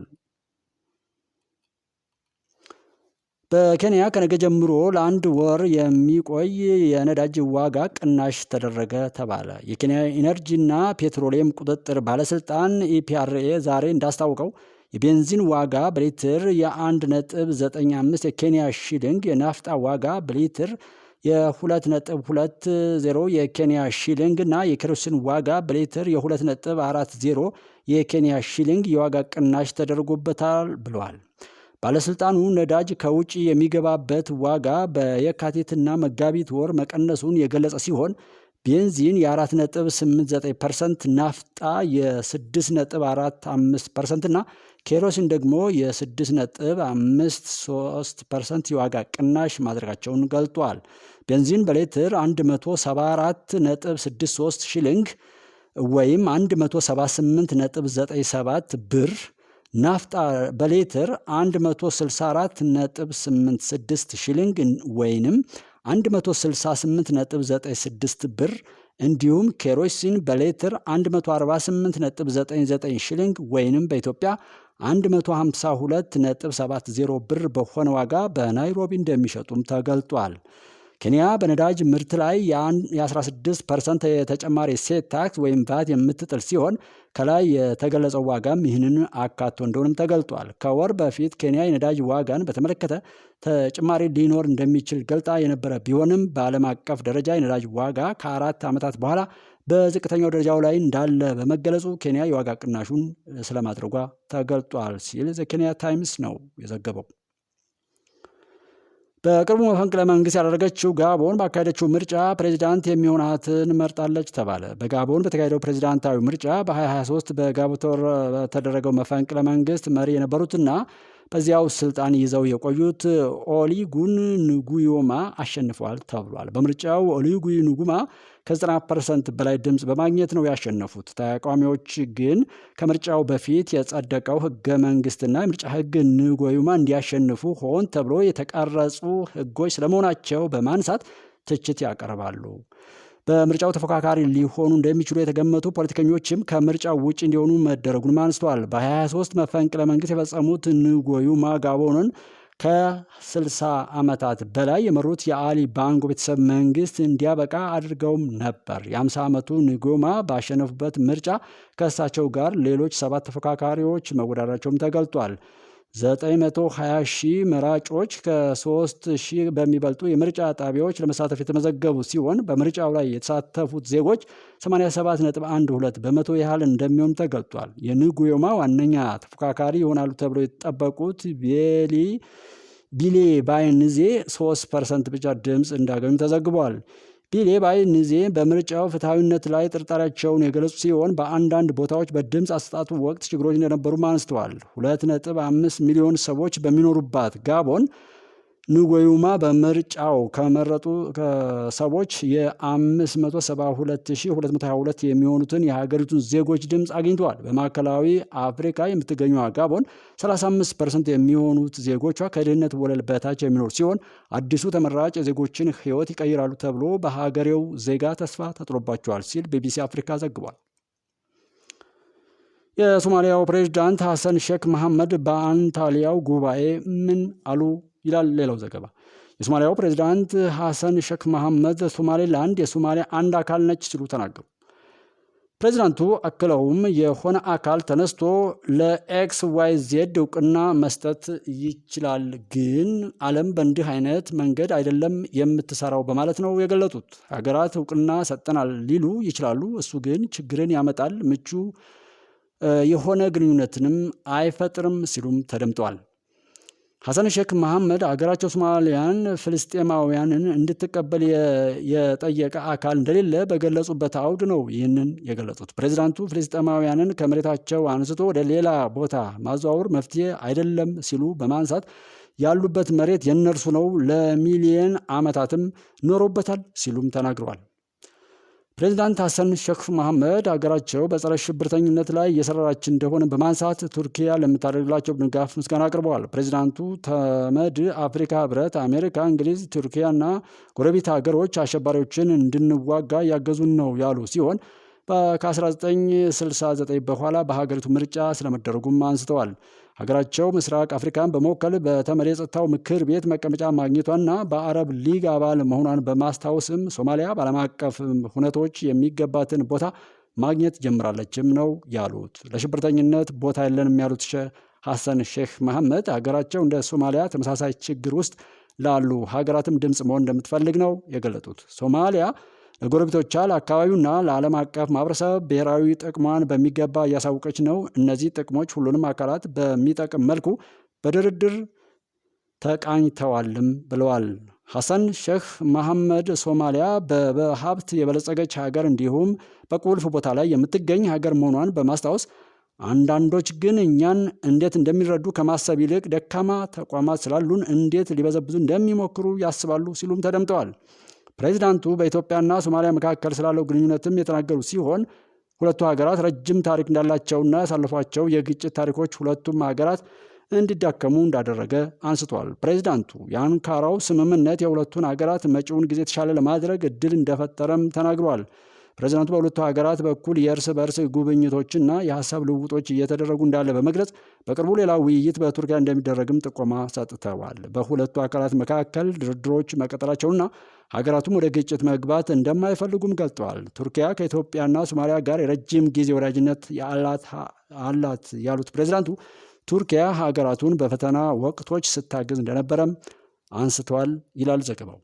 በኬንያ ከነገ ጀምሮ ለ1 ወር የሚቆይ የነዳጅ ዋጋ ቅናሽ ተደረገ ተባለ። የኬንያ ኢነርጂና ፔትሮሊየም ቁጥጥር ባለስልጣን ኢፒአርኤ ዛሬ እንዳስታወቀው የቤንዚን ዋጋ በሊትር የ1.95 የኬንያ ሺሊንግ፣ የናፍጣ ዋጋ በሊትር የ2.20 የኬንያ ሺሊንግ እና የኬሮሲን ዋጋ በሊትር የ2.40 የኬንያ ሺሊንግ የዋጋ ቅናሽ ተደርጎበታል ብለዋል። ባለስልጣኑ ነዳጅ ከውጭ የሚገባበት ዋጋ በየካቲትና መጋቢት ወር መቀነሱን የገለጸ ሲሆን ቤንዚን የ4.89%፣ ናፍጣ የ6.45% እና ኬሮሲን ደግሞ የ6.53% የዋጋ ቅናሽ ማድረጋቸውን ገልጧል። ቤንዚን በሌትር 174.63 ሺሊንግ ወይም 178.97 ብር፣ ናፍጣ በሌትር 164.86 ሺሊንግ ወይንም 168.96 ብር እንዲሁም ኬሮሲን በሌትር 148.99 ሺሊንግ ወይንም በኢትዮጵያ 152.70 ብር በሆነ ዋጋ በናይሮቢ እንደሚሸጡም ተገልጧል። ኬንያ በነዳጅ ምርት ላይ የ16% የተጨማሪ እሴት ታክስ ወይም ቫት የምትጥል ሲሆን ከላይ የተገለጸው ዋጋም ይህንን አካቶ እንደሆነም ተገልጧል። ከወር በፊት ኬንያ የነዳጅ ዋጋን በተመለከተ ተጨማሪ ሊኖር እንደሚችል ገልጣ የነበረ ቢሆንም በዓለም አቀፍ ደረጃ የነዳጅ ዋጋ ከ4 ዓመታት በኋላ በዝቅተኛው ደረጃው ላይ እንዳለ በመገለጹ ኬንያ የዋጋ ቅናሹን ስለማድረጓ ተገልጧል ሲል ዘ ኬንያ ታይምስ ነው የዘገበው። በቅርቡ መፈንቅለ መንግስት ያደረገችው ጋቦን ባካሄደችው ምርጫ ፕሬዚዳንት የሚሆናትን መርጣለች ተባለ። በጋቦን በተካሄደው ፕሬዚዳንታዊ ምርጫ በ2023 በጋቦን በተደረገው መፈንቅለ መንግስት መሪ የነበሩትና በዚያው ስልጣን ይዘው የቆዩት ኦሊጉን ንጉዮማ አሸንፈዋል ተብሏል። በምርጫው ኦሊጉን ንጉማ ከ90% በላይ ድምፅ በማግኘት ነው ያሸነፉት። ተቃዋሚዎች ግን ከምርጫው በፊት የጸደቀው ህገ መንግስትና የምርጫ ህግ ንጉዮማ እንዲያሸንፉ ሆን ተብሎ የተቀረጹ ህጎች ስለመሆናቸው በማንሳት ትችት ያቀርባሉ። በምርጫው ተፎካካሪ ሊሆኑ እንደሚችሉ የተገመቱ ፖለቲከኞችም ከምርጫው ውጭ እንዲሆኑ መደረጉንም አንስተዋል። በ23 መፈንቅለ መንግስት የፈጸሙት ንጉዮማ ጋቦንን ከ60 ዓመታት በላይ የመሩት የአሊ ባንጎ ቤተሰብ መንግስት እንዲያበቃ አድርገውም ነበር። የ50 ዓመቱ ንጉዮማ ባሸነፉበት ምርጫ ከእሳቸው ጋር ሌሎች 7 ተፎካካሪዎች መወዳደራቸውም ተገልጧል። 920 ሺህ መራጮች ከ3,000 በሚበልጡ የምርጫ ጣቢያዎች ለመሳተፍ የተመዘገቡ ሲሆን በምርጫው ላይ የተሳተፉት ዜጎች 87.12 በመቶ ያህል እንደሚሆኑ ተገልጧል። የንጉዮማ ዋነኛ ተፎካካሪ ይሆናሉ ተብሎ የተጠበቁት ቢሌ ባይንዜ 3% ብቻ ድምፅ እንዳገኙ ተዘግቧል። ቢሌ ባይንዜ በምርጫው ፍትሐዊነት ላይ ጥርጣሬያቸውን የገለጹ ሲሆን በአንዳንድ ቦታዎች በድምፅ አሰጣጡ ወቅት ችግሮች እንደነበሩም አንስተዋል። 2.5 ሚሊዮን ሰዎች በሚኖሩባት ጋቦን ንጎዩማ በምርጫው ከመረጡ ሰዎች የ572,222 የሚሆኑትን የሀገሪቱን ዜጎች ድምፅ አግኝተዋል። በማዕከላዊ አፍሪካ የምትገኘው ጋቦን 35% የሚሆኑት ዜጎቿ ከድህነት ወለል በታች የሚኖሩ ሲሆን አዲሱ ተመራጭ የዜጎችን ሕይወት ይቀይራሉ ተብሎ በሀገሬው ዜጋ ተስፋ ተጥሎባቸዋል ሲል ቢቢሲ አፍሪካ ዘግቧል። የሶማሊያው ፕሬዝዳንት ሐሰን ሼክ መሐመድ በአንታሊያው ጉባኤ ምን አሉ ይላል ሌላው ዘገባ። የሶማሊያው ፕሬዝዳንት ሐሰን ሼክ መሐመድ ሶማሌላንድ የሶማሊያ አንድ አካል ነች ሲሉ ተናገሩ። ፕሬዝዳንቱ አክለውም የሆነ አካል ተነስቶ ለXYZ እውቅና መስጠት ይችላል፣ ግን ዓለም በእንዲህ አይነት መንገድ አይደለም የምትሰራው በማለት ነው የገለጡት። ሀገራት እውቅና ሰጠናል ሊሉ ይችላሉ፣ እሱ ግን ችግርን ያመጣል፣ ምቹ የሆነ ግንኙነትንም አይፈጥርም ሲሉም ተደምጠዋል። ሐሰን ሼክ መሐመድ አገራቸው ሶማሊያን ፍልስጤማውያንን እንድትቀበል የጠየቀ አካል እንደሌለ በገለጹበት አውድ ነው ይህንን የገለጹት። ፕሬዚዳንቱ ፍልስጤማውያንን ከመሬታቸው አንስቶ ወደ ሌላ ቦታ ማዘዋወር መፍትሄ አይደለም ሲሉ በማንሳት ያሉበት መሬት የነርሱ ነው፣ ለሚሊየን ዓመታትም ኖሮበታል ሲሉም ተናግረዋል። ፕሬዚዳንት ሐሰን ሼክ መሐመድ ሀገራቸው በጸረ ሽብርተኝነት ላይ እየሰራች እንደሆነ በማንሳት ቱርኪያ ለምታደርግላቸው ድጋፍ ምስጋና አቅርበዋል። ፕሬዚዳንቱ ተመድ፣ አፍሪካ ህብረት፣ አሜሪካ፣ እንግሊዝ፣ ቱርኪያና ጎረቤት ሀገሮች አሸባሪዎችን እንድንዋጋ እያገዙን ነው ያሉ ሲሆን ከ1969 በኋላ በሀገሪቱ ምርጫ ስለመደረጉም አንስተዋል። ሀገራቸው ምስራቅ አፍሪካን በመወከል በተመድ የጸጥታው ምክር ቤት መቀመጫ ማግኘቷና በአረብ ሊግ አባል መሆኗን በማስታወስም ሶማሊያ በዓለም አቀፍ ሁነቶች የሚገባትን ቦታ ማግኘት ጀምራለችም ነው ያሉት። ለሽብርተኝነት ቦታ የለንም ያሉት ሐሰን ሼክ መሐመድ ሀገራቸው እንደ ሶማሊያ ተመሳሳይ ችግር ውስጥ ላሉ ሀገራትም ድምፅ መሆን እንደምትፈልግ ነው የገለጡት። ሶማሊያ ለጎረቤቶቿ፣ ለአካባቢውና ለዓለም አቀፍ ማህበረሰብ ብሔራዊ ጥቅሟን በሚገባ እያሳወቀች ነው። እነዚህ ጥቅሞች ሁሉንም አካላት በሚጠቅም መልኩ በድርድር ተቃኝተዋልም ብለዋል። ሐሰን ሼክ መሐመድ ሶማሊያ በሀብት የበለጸገች ሀገር እንዲሁም በቁልፍ ቦታ ላይ የምትገኝ ሀገር መሆኗን በማስታወስ አንዳንዶች ግን እኛን እንዴት እንደሚረዱ ከማሰብ ይልቅ ደካማ ተቋማት ስላሉን እንዴት ሊበዘብዙ እንደሚሞክሩ ያስባሉ ሲሉም ተደምጠዋል። ፕሬዚዳንቱ በኢትዮጵያና ሶማሊያ መካከል ስላለው ግንኙነትም የተናገሩ ሲሆን ሁለቱ ሀገራት ረጅም ታሪክ እንዳላቸውና ያሳለፏቸው የግጭት ታሪኮች ሁለቱም ሀገራት እንዲዳከሙ እንዳደረገ አንስተዋል። ፕሬዚዳንቱ የአንካራው ስምምነት የሁለቱን ሀገራት መጪውን ጊዜ የተሻለ ለማድረግ እድል እንደፈጠረም ተናግረዋል። ፕሬዚዳንቱ በሁለቱ ሀገራት በኩል የእርስ በእርስ ጉብኝቶችና የሀሳብ ልውውጦች እየተደረጉ እንዳለ በመግለጽ በቅርቡ ሌላ ውይይት በቱርኪያ እንደሚደረግም ጥቆማ ሰጥተዋል። በሁለቱ አካላት መካከል ድርድሮች መቀጠላቸውና ሀገራቱም ወደ ግጭት መግባት እንደማይፈልጉም ገልጠዋል። ቱርኪያ ከኢትዮጵያና ሶማሊያ ጋር የረጅም ጊዜ ወዳጅነት አላት ያሉት ፕሬዚዳንቱ ቱርኪያ ሀገራቱን በፈተና ወቅቶች ስታግዝ እንደነበረም አንስተዋል ይላል ዘገባው።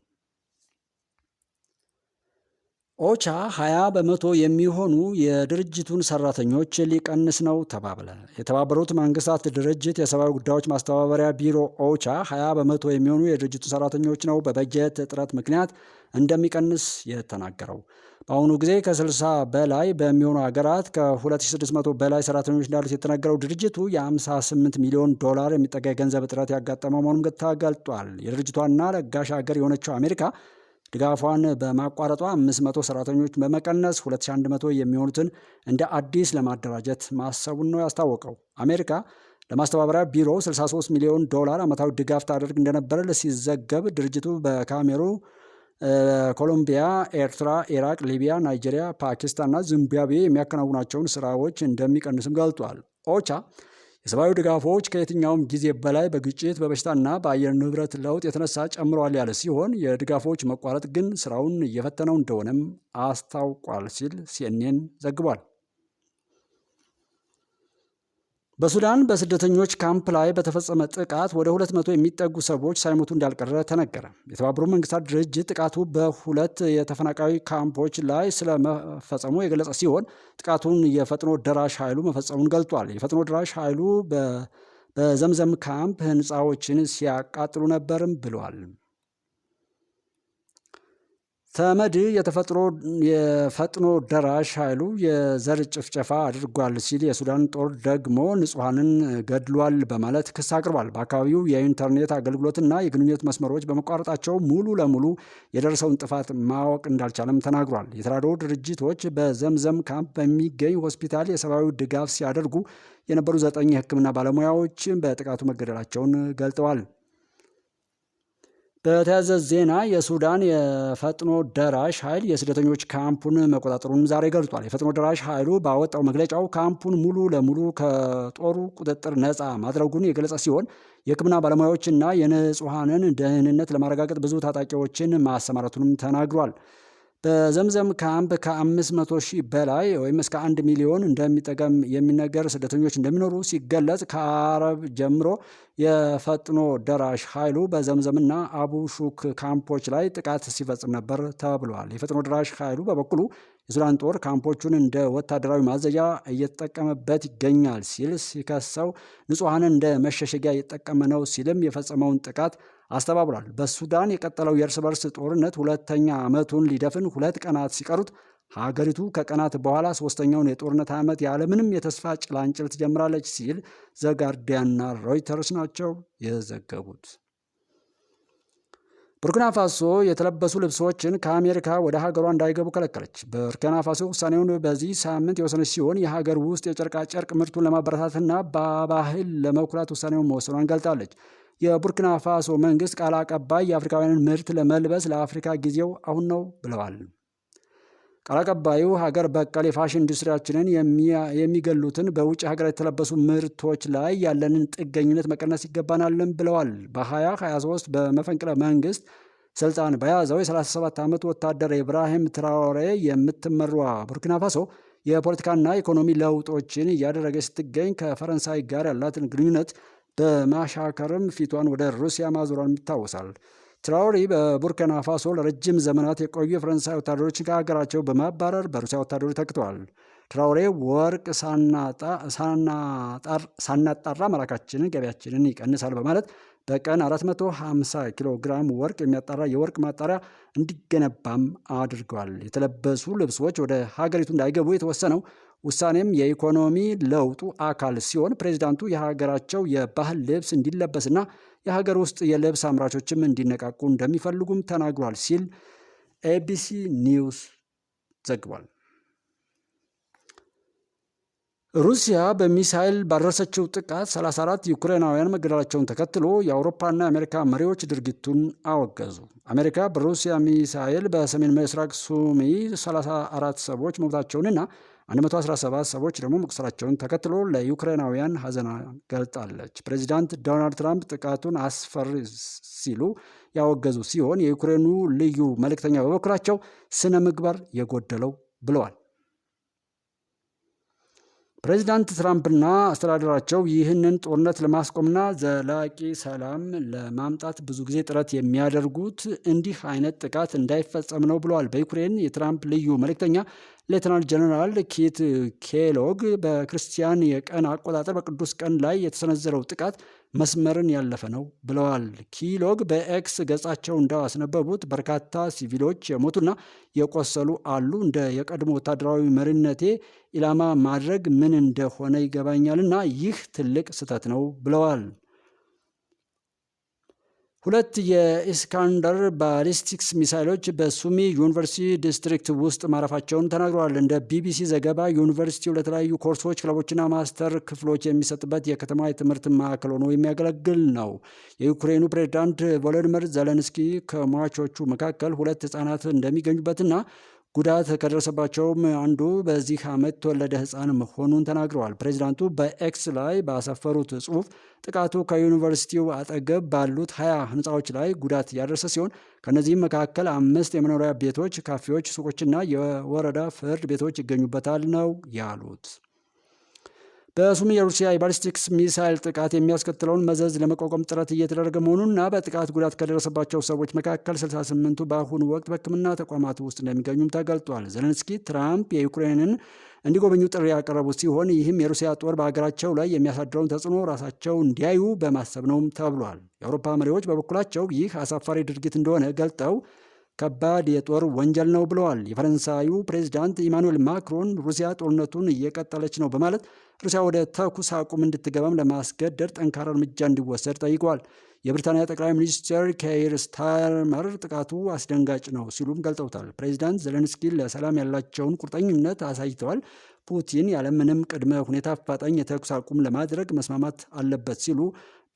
ኦቻ 20 በመቶ የሚሆኑ የድርጅቱን ሰራተኞች ሊቀንስ ነው ተባለ። የተባበሩት መንግስታት ድርጅት የሰብአዊ ጉዳዮች ማስተባበሪያ ቢሮ ኦቻ 20 በመቶ የሚሆኑ የድርጅቱ ሰራተኞች ነው በበጀት እጥረት ምክንያት እንደሚቀንስ የተናገረው። በአሁኑ ጊዜ ከ60 በላይ በሚሆኑ ሀገራት ከ2600 በላይ ሰራተኞች እንዳሉት የተነገረው ድርጅቱ የ58 ሚሊዮን ዶላር የሚጠጋ የገንዘብ እጥረት ያጋጠመው መሆኑን ተገልጧል። የድርጅቷና ለጋሽ ሀገር የሆነችው አሜሪካ ድጋፏን በማቋረጧ 500 ሰራተኞች በመቀነስ 2100 የሚሆኑትን እንደ አዲስ ለማደራጀት ማሰቡን ነው ያስታወቀው። አሜሪካ ለማስተባበሪያ ቢሮ 63 ሚሊዮን ዶላር ዓመታዊ ድጋፍ ታደርግ እንደነበረ ሲዘገብ ድርጅቱ በካሜሩ፣ ኮሎምቢያ፣ ኤርትራ፣ ኢራቅ፣ ሊቢያ፣ ናይጄሪያ፣ ፓኪስታንና ዚምባብዌ የሚያከናውናቸውን ስራዎች እንደሚቀንስም ገልጧል። ኦቻ የሰብአዊ ድጋፎች ከየትኛውም ጊዜ በላይ በግጭት በበሽታና በአየር ንብረት ለውጥ የተነሳ ጨምረዋል ያለ ሲሆን የድጋፎች መቋረጥ ግን ስራውን እየፈተነው እንደሆነም አስታውቋል ሲል ሲኤንኤን ዘግቧል። በሱዳን በስደተኞች ካምፕ ላይ በተፈጸመ ጥቃት ወደ 200 የሚጠጉ ሰዎች ሳይሞቱ እንዳልቀረ ተነገረ። የተባበሩት መንግስታት ድርጅት ጥቃቱ በሁለት የተፈናቃይ ካምፖች ላይ ስለመፈጸሙ የገለጸ ሲሆን ጥቃቱን የፈጥኖ ደራሽ ኃይሉ መፈጸሙን ገልጧል። የፈጥኖ ደራሽ ኃይሉ በዘምዘም ካምፕ ህንፃዎችን ሲያቃጥሉ ነበርም ብለዋል። ተመድ የፈጥኖ ደራሽ ኃይሉ የዘር ጭፍጨፋ አድርጓል ሲል የሱዳን ጦር ደግሞ ንጹሐንን ገድሏል በማለት ክስ አቅርቧል። በአካባቢው የኢንተርኔት አገልግሎትና የግንኙነት መስመሮች በመቋረጣቸው ሙሉ ለሙሉ የደረሰውን ጥፋት ማወቅ እንዳልቻለም ተናግሯል። የተራድኦ ድርጅቶች በዘምዘም ካምፕ በሚገኝ ሆስፒታል የሰብአዊ ድጋፍ ሲያደርጉ የነበሩ 9 የሕክምና ባለሙያዎች በጥቃቱ መገደላቸውን ገልጠዋል። በተያያዘ ዜና የሱዳን የፈጥኖ ደራሽ ኃይል የስደተኞች ካምፑን መቆጣጠሩን ዛሬ ገልጿል። የፈጥኖ ደራሽ ኃይሉ ባወጣው መግለጫው ካምፑን ሙሉ ለሙሉ ከጦሩ ቁጥጥር ነፃ ማድረጉን የገለጸ ሲሆን የሕክምና ባለሙያዎችና የንጹሐንን ደህንነት ለማረጋገጥ ብዙ ታጣቂዎችን ማሰማራቱንም ተናግሯል። በዘምዘም ካምፕ ከ500 ሺህ በላይ ወይም እስከ 1 ሚሊዮን እንደሚጠቀም የሚነገር ስደተኞች እንደሚኖሩ ሲገለጽ ከአረብ ጀምሮ የፈጥኖ ደራሽ ኃይሉ በዘምዘምና አቡ ሹክ ካምፖች ላይ ጥቃት ሲፈጽም ነበር ተብሏል። የፈጥኖ ደራሽ ኃይሉ በበኩሉ የሱዳን ጦር ካምፖቹን እንደ ወታደራዊ ማዘዣ እየተጠቀመበት ይገኛል ሲል ሲከሰው ንጹሐንን እንደ መሸሸጊያ እየተጠቀመ ነው ሲልም የፈጸመውን ጥቃት አስተባብሏል። በሱዳን የቀጠለው የእርስ በርስ ጦርነት 2ኛ ዓመቱን ሊደፍን 2 ቀናት ሲቀሩት ሀገሪቱ ከቀናት በኋላ 3ኛውን የጦርነት ዓመት ያለምንም የተስፋ ጭላንጭል ትጀምራለች ሲል ዘጋርዲያንና ሮይተርስ ናቸው የዘገቡት። ቡርኪና ፋሶ የተለበሱ ልብሶችን ከአሜሪካ ወደ ሀገሯ እንዳይገቡ ከለከለች። ቡርኪና ፋሶ ውሳኔውን በዚህ ሳምንት የወሰነች ሲሆን የሀገር ውስጥ የጨርቃጨርቅ ምርቱን ለማበረታትና በባህል ለመኩራት ውሳኔውን መወሰኗን ገልጣለች። የቡርኪና ፋሶ መንግስት ቃል አቀባይ የአፍሪካውያንን ምርት ለመልበስ ለአፍሪካ ጊዜው አሁን ነው ብለዋል። ቃል አቀባዩ ሀገር በቀል የፋሽን ኢንዱስትሪያችንን የሚገሉትን በውጭ ሀገር የተለበሱ ምርቶች ላይ ያለንን ጥገኝነት መቀነስ ይገባናልም ብለዋል። በ2023 በመፈንቅለ መንግስት ስልጣን በያዘው የ37 ዓመት ወታደር ኢብራሂም ትራኦሬ የምትመራ ቡርኪና ፋሶ የፖለቲካና ኢኮኖሚ ለውጦችን እያደረገች ስትገኝ ከፈረንሳይ ጋር ያላትን ግንኙነት በማሻከርም ፊቷን ወደ ሩሲያ ማዞሯን ይታወሳል። ትራኦሬ በቡርኪና ፋሶ ለረጅም ዘመናት የቆዩ የፈረንሳይ ወታደሮችን ከሀገራቸው በማባረር በሩሲያ ወታደሮች ተክተዋል። ትራኦሬ ወርቅ ሳናጣራ መላካችንን ገቢያችንን ይቀንሳል በማለት በቀን 450 ኪሎ ግራም ወርቅ የሚያጣራ የወርቅ ማጣሪያ እንዲገነባም አድርገዋል። የተለበሱ ልብሶች ወደ ሀገሪቱ እንዳይገቡ የተወሰነው ውሳኔም የኢኮኖሚ ለውጡ አካል ሲሆን ፕሬዚዳንቱ የሀገራቸው የባህል ልብስ እንዲለበስና የሀገር ውስጥ የልብስ አምራቾችም እንዲነቃቁ እንደሚፈልጉም ተናግሯል ሲል ኤቢሲ ኒውስ ዘግቧል። ሩሲያ በሚሳይል ባደረሰችው ጥቃት 34 ዩክሬናውያን መገደላቸውን ተከትሎ የአውሮፓና የአሜሪካ መሪዎች ድርጊቱን አወገዙ። አሜሪካ በሩሲያ ሚሳይል በሰሜን ምስራቅ ሱሚ 34 ሰዎች መሞታቸውንና 117 ሰዎች ደግሞ መቁሰላቸውን ተከትሎ ለዩክሬናውያን ሐዘን ገልጣለች። ፕሬዚዳንት ዶናልድ ትራምፕ ጥቃቱን አስፈሪ ሲሉ ያወገዙ ሲሆን የዩክሬኑ ልዩ መልእክተኛ በበኩላቸው ስነ ምግባር የጎደለው ብለዋል። ፕሬዚዳንት ትራምፕና አስተዳደራቸው ይህንን ጦርነት ለማስቆምና ዘላቂ ሰላም ለማምጣት ብዙ ጊዜ ጥረት የሚያደርጉት እንዲህ አይነት ጥቃት እንዳይፈጸም ነው ብለዋል። በዩክሬን የትራምፕ ልዩ መልእክተኛ ሌተናንት ጀነራል ኪት ኬሎግ በክርስቲያን የቀን አቆጣጠር በቅዱስ ቀን ላይ የተሰነዘረው ጥቃት መስመርን ያለፈ ነው ብለዋል። ኪሎግ በኤክስ ገጻቸው እንዳስነበቡት በርካታ ሲቪሎች የሞቱና የቆሰሉ አሉ። እንደ የቀድሞ ወታደራዊ መሪነቴ ኢላማ ማድረግ ምን እንደሆነ ይገባኛልና ይህ ትልቅ ስህተት ነው ብለዋል። 2 የኢስካንደር ባሊስቲክስ ሚሳይሎች በሱሚ ዩኒቨርሲቲ ዲስትሪክት ውስጥ ማረፋቸውን ተናግረዋል። እንደ ቢቢሲ ዘገባ ዩኒቨርሲቲው ለተለያዩ ኮርሶች፣ ክለቦችና ማስተር ክፍሎች የሚሰጥበት የከተማ የትምህርት ማዕከል ሆኖ የሚያገለግል ነው። የዩክሬኑ ፕሬዝዳንት ቮሎዲሚር ዜሌንስኪ ከሟቾቹ መካከል 2 ህጻናት እንደሚገኙበትና ጉዳት ከደረሰባቸውም አንዱ በዚህ ዓመት የተወለደ ህፃን መሆኑን ተናግረዋል። ፕሬዚዳንቱ በኤክስ ላይ ባሰፈሩት ጽሑፍ ጥቃቱ ከዩኒቨርሲቲው አጠገብ ባሉት 20 ህንፃዎች ላይ ጉዳት ያደረሰ ሲሆን ከእነዚህም መካከል 5 የመኖሪያ ቤቶች፣ ካፌዎች፣ ሱቆችና የወረዳ ፍርድ ቤቶች ይገኙበታል ነው ያሉት። በሱሚ የሩሲያ የባሊስቲክስ ሚሳይል ጥቃት የሚያስከትለውን መዘዝ ለመቋቋም ጥረት እየተደረገ መሆኑንና በጥቃት ጉዳት ከደረሰባቸው ሰዎች መካከል 68ቱ በአሁኑ ወቅት በሕክምና ተቋማት ውስጥ እንደሚገኙም ተገልጧል። ዜሌንስኪ ትራምፕ የዩክሬንን እንዲጎበኙ ጥሪ ያቀረቡ ሲሆን ይህም የሩሲያ ጦር በሀገራቸው ላይ የሚያሳድረውን ተጽዕኖ ራሳቸው እንዲያዩ በማሰብ ነውም ተብሏል። የአውሮፓ መሪዎች በበኩላቸው ይህ አሳፋሪ ድርጊት እንደሆነ ገልጠው ከባድ የጦር ወንጀል ነው ብለዋል። የፈረንሳዩ ፕሬዚዳንት ኢማኑኤል ማክሮን ሩሲያ ጦርነቱን እየቀጠለች ነው በማለት ሩሲያ ወደ ተኩስ አቁም እንድትገባም ለማስገደድ ጠንካራ እርምጃ እንዲወሰድ ጠይቀዋል። የብሪታንያ ጠቅላይ ሚኒስትር ኬይር ስታርመር ጥቃቱ አስደንጋጭ ነው ሲሉም ገልጸውታል። ፕሬዚዳንት ዘለንስኪ ለሰላም ያላቸውን ቁርጠኝነት አሳይተዋል። ፑቲን ያለምንም ቅድመ ሁኔታ አፋጣኝ የተኩስ አቁም ለማድረግ መስማማት አለበት ሲሉ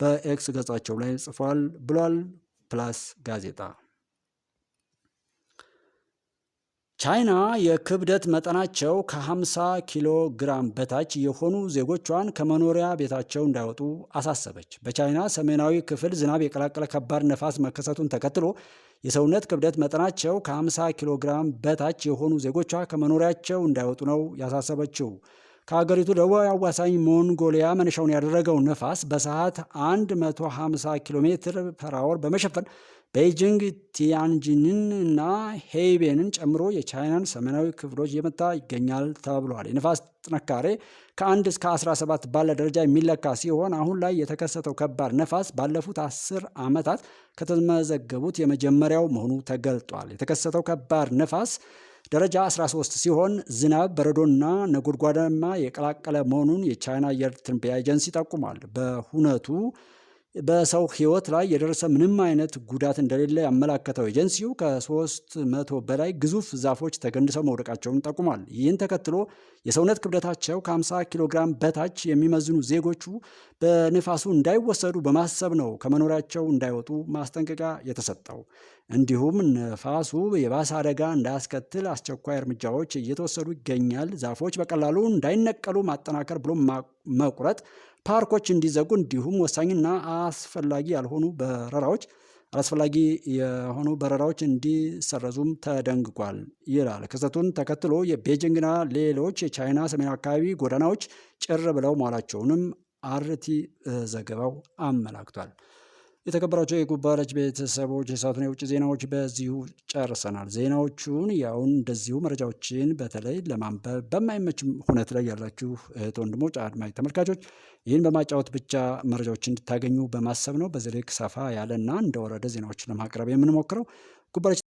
በኤክስ ገጻቸው ላይ ጽፏል ብሏል ፕላስ ጋዜጣ። ቻይና የክብደት መጠናቸው ከ50 ኪሎ ግራም በታች የሆኑ ዜጎቿን ከመኖሪያ ቤታቸው እንዳይወጡ አሳሰበች። በቻይና ሰሜናዊ ክፍል ዝናብ የቀላቀለ ከባድ ነፋስ መከሰቱን ተከትሎ የሰውነት ክብደት መጠናቸው ከ50 ኪሎ ግራም በታች የሆኑ ዜጎቿ ከመኖሪያቸው እንዳይወጡ ነው ያሳሰበችው። ከሀገሪቱ ደቡባዊ አዋሳኝ ሞንጎሊያ መነሻውን ያደረገው ነፋስ በሰዓት 150 ኪሎ ሜትር ፐር አወር በመሸፈን ቤይጂንግ፣ ቲያንጂንን እና ሄይቤንን ጨምሮ የቻይናን ሰሜናዊ ክፍሎች እየመታ ይገኛል ተብሏል። የነፋስ ጥንካሬ ከ1 እስከ 17 ባለ ደረጃ የሚለካ ሲሆን አሁን ላይ የተከሰተው ከባድ ነፋስ ባለፉት 10 ዓመታት ከተመዘገቡት የመጀመሪያው መሆኑ ተገልጧል። የተከሰተው ከባድ ነፋስ ደረጃ 13 ሲሆን ዝናብ፣ በረዶና ነጎድጓዳማ የቀላቀለ መሆኑን የቻይና አየር ትንበያ ኤጀንሲ ጠቁሟል። በሁነቱ በሰው ሕይወት ላይ የደረሰ ምንም አይነት ጉዳት እንደሌለ ያመላከተው ኤጀንሲው ከ300 በላይ ግዙፍ ዛፎች ተገንድሰው መውደቃቸውን ጠቁሟል። ይህን ተከትሎ የሰውነት ክብደታቸው ከ50 ኪሎ ግራም በታች የሚመዝኑ ዜጎቹ በንፋሱ እንዳይወሰዱ በማሰብ ነው ከመኖሪያቸው እንዳይወጡ ማስጠንቀቂያ የተሰጠው። እንዲሁም ነፋሱ የባሰ አደጋ እንዳያስከትል አስቸኳይ እርምጃዎች እየተወሰዱ ይገኛል። ዛፎች በቀላሉ እንዳይነቀሉ ማጠናከር ብሎም መቁረጥ፣ ፓርኮች እንዲዘጉ እንዲሁም ወሳኝና አላስፈላጊ የሆኑ በረራዎች እንዲሰረዙም ተደንግጓል ይላል። ክስተቱን ተከትሎ የቤጂንግና ሌሎች የቻይና ሰሜን አካባቢ ጎዳናዎች ጭር ብለው መዋላቸውንም አርቲ ዘገባው አመላክቷል። የተከበራቸው የጉባኤች ቤተሰቦች የሰዓቱን የውጭ ዜናዎች በዚሁ ጨርሰናል። ዜናዎቹን ያውን እንደዚሁ መረጃዎችን በተለይ ለማንበብ በማይመች ሁነት ላይ ያላችሁ እህት ወንድሞች፣ አድማጭ ተመልካቾች ይህን በማጫወት ብቻ መረጃዎች እንድታገኙ በማሰብ ነው በዚህ ልክ ሰፋ ያለና እንደወረደ ዜናዎችን ለማቅረብ የምንሞክረው። ጉባኤች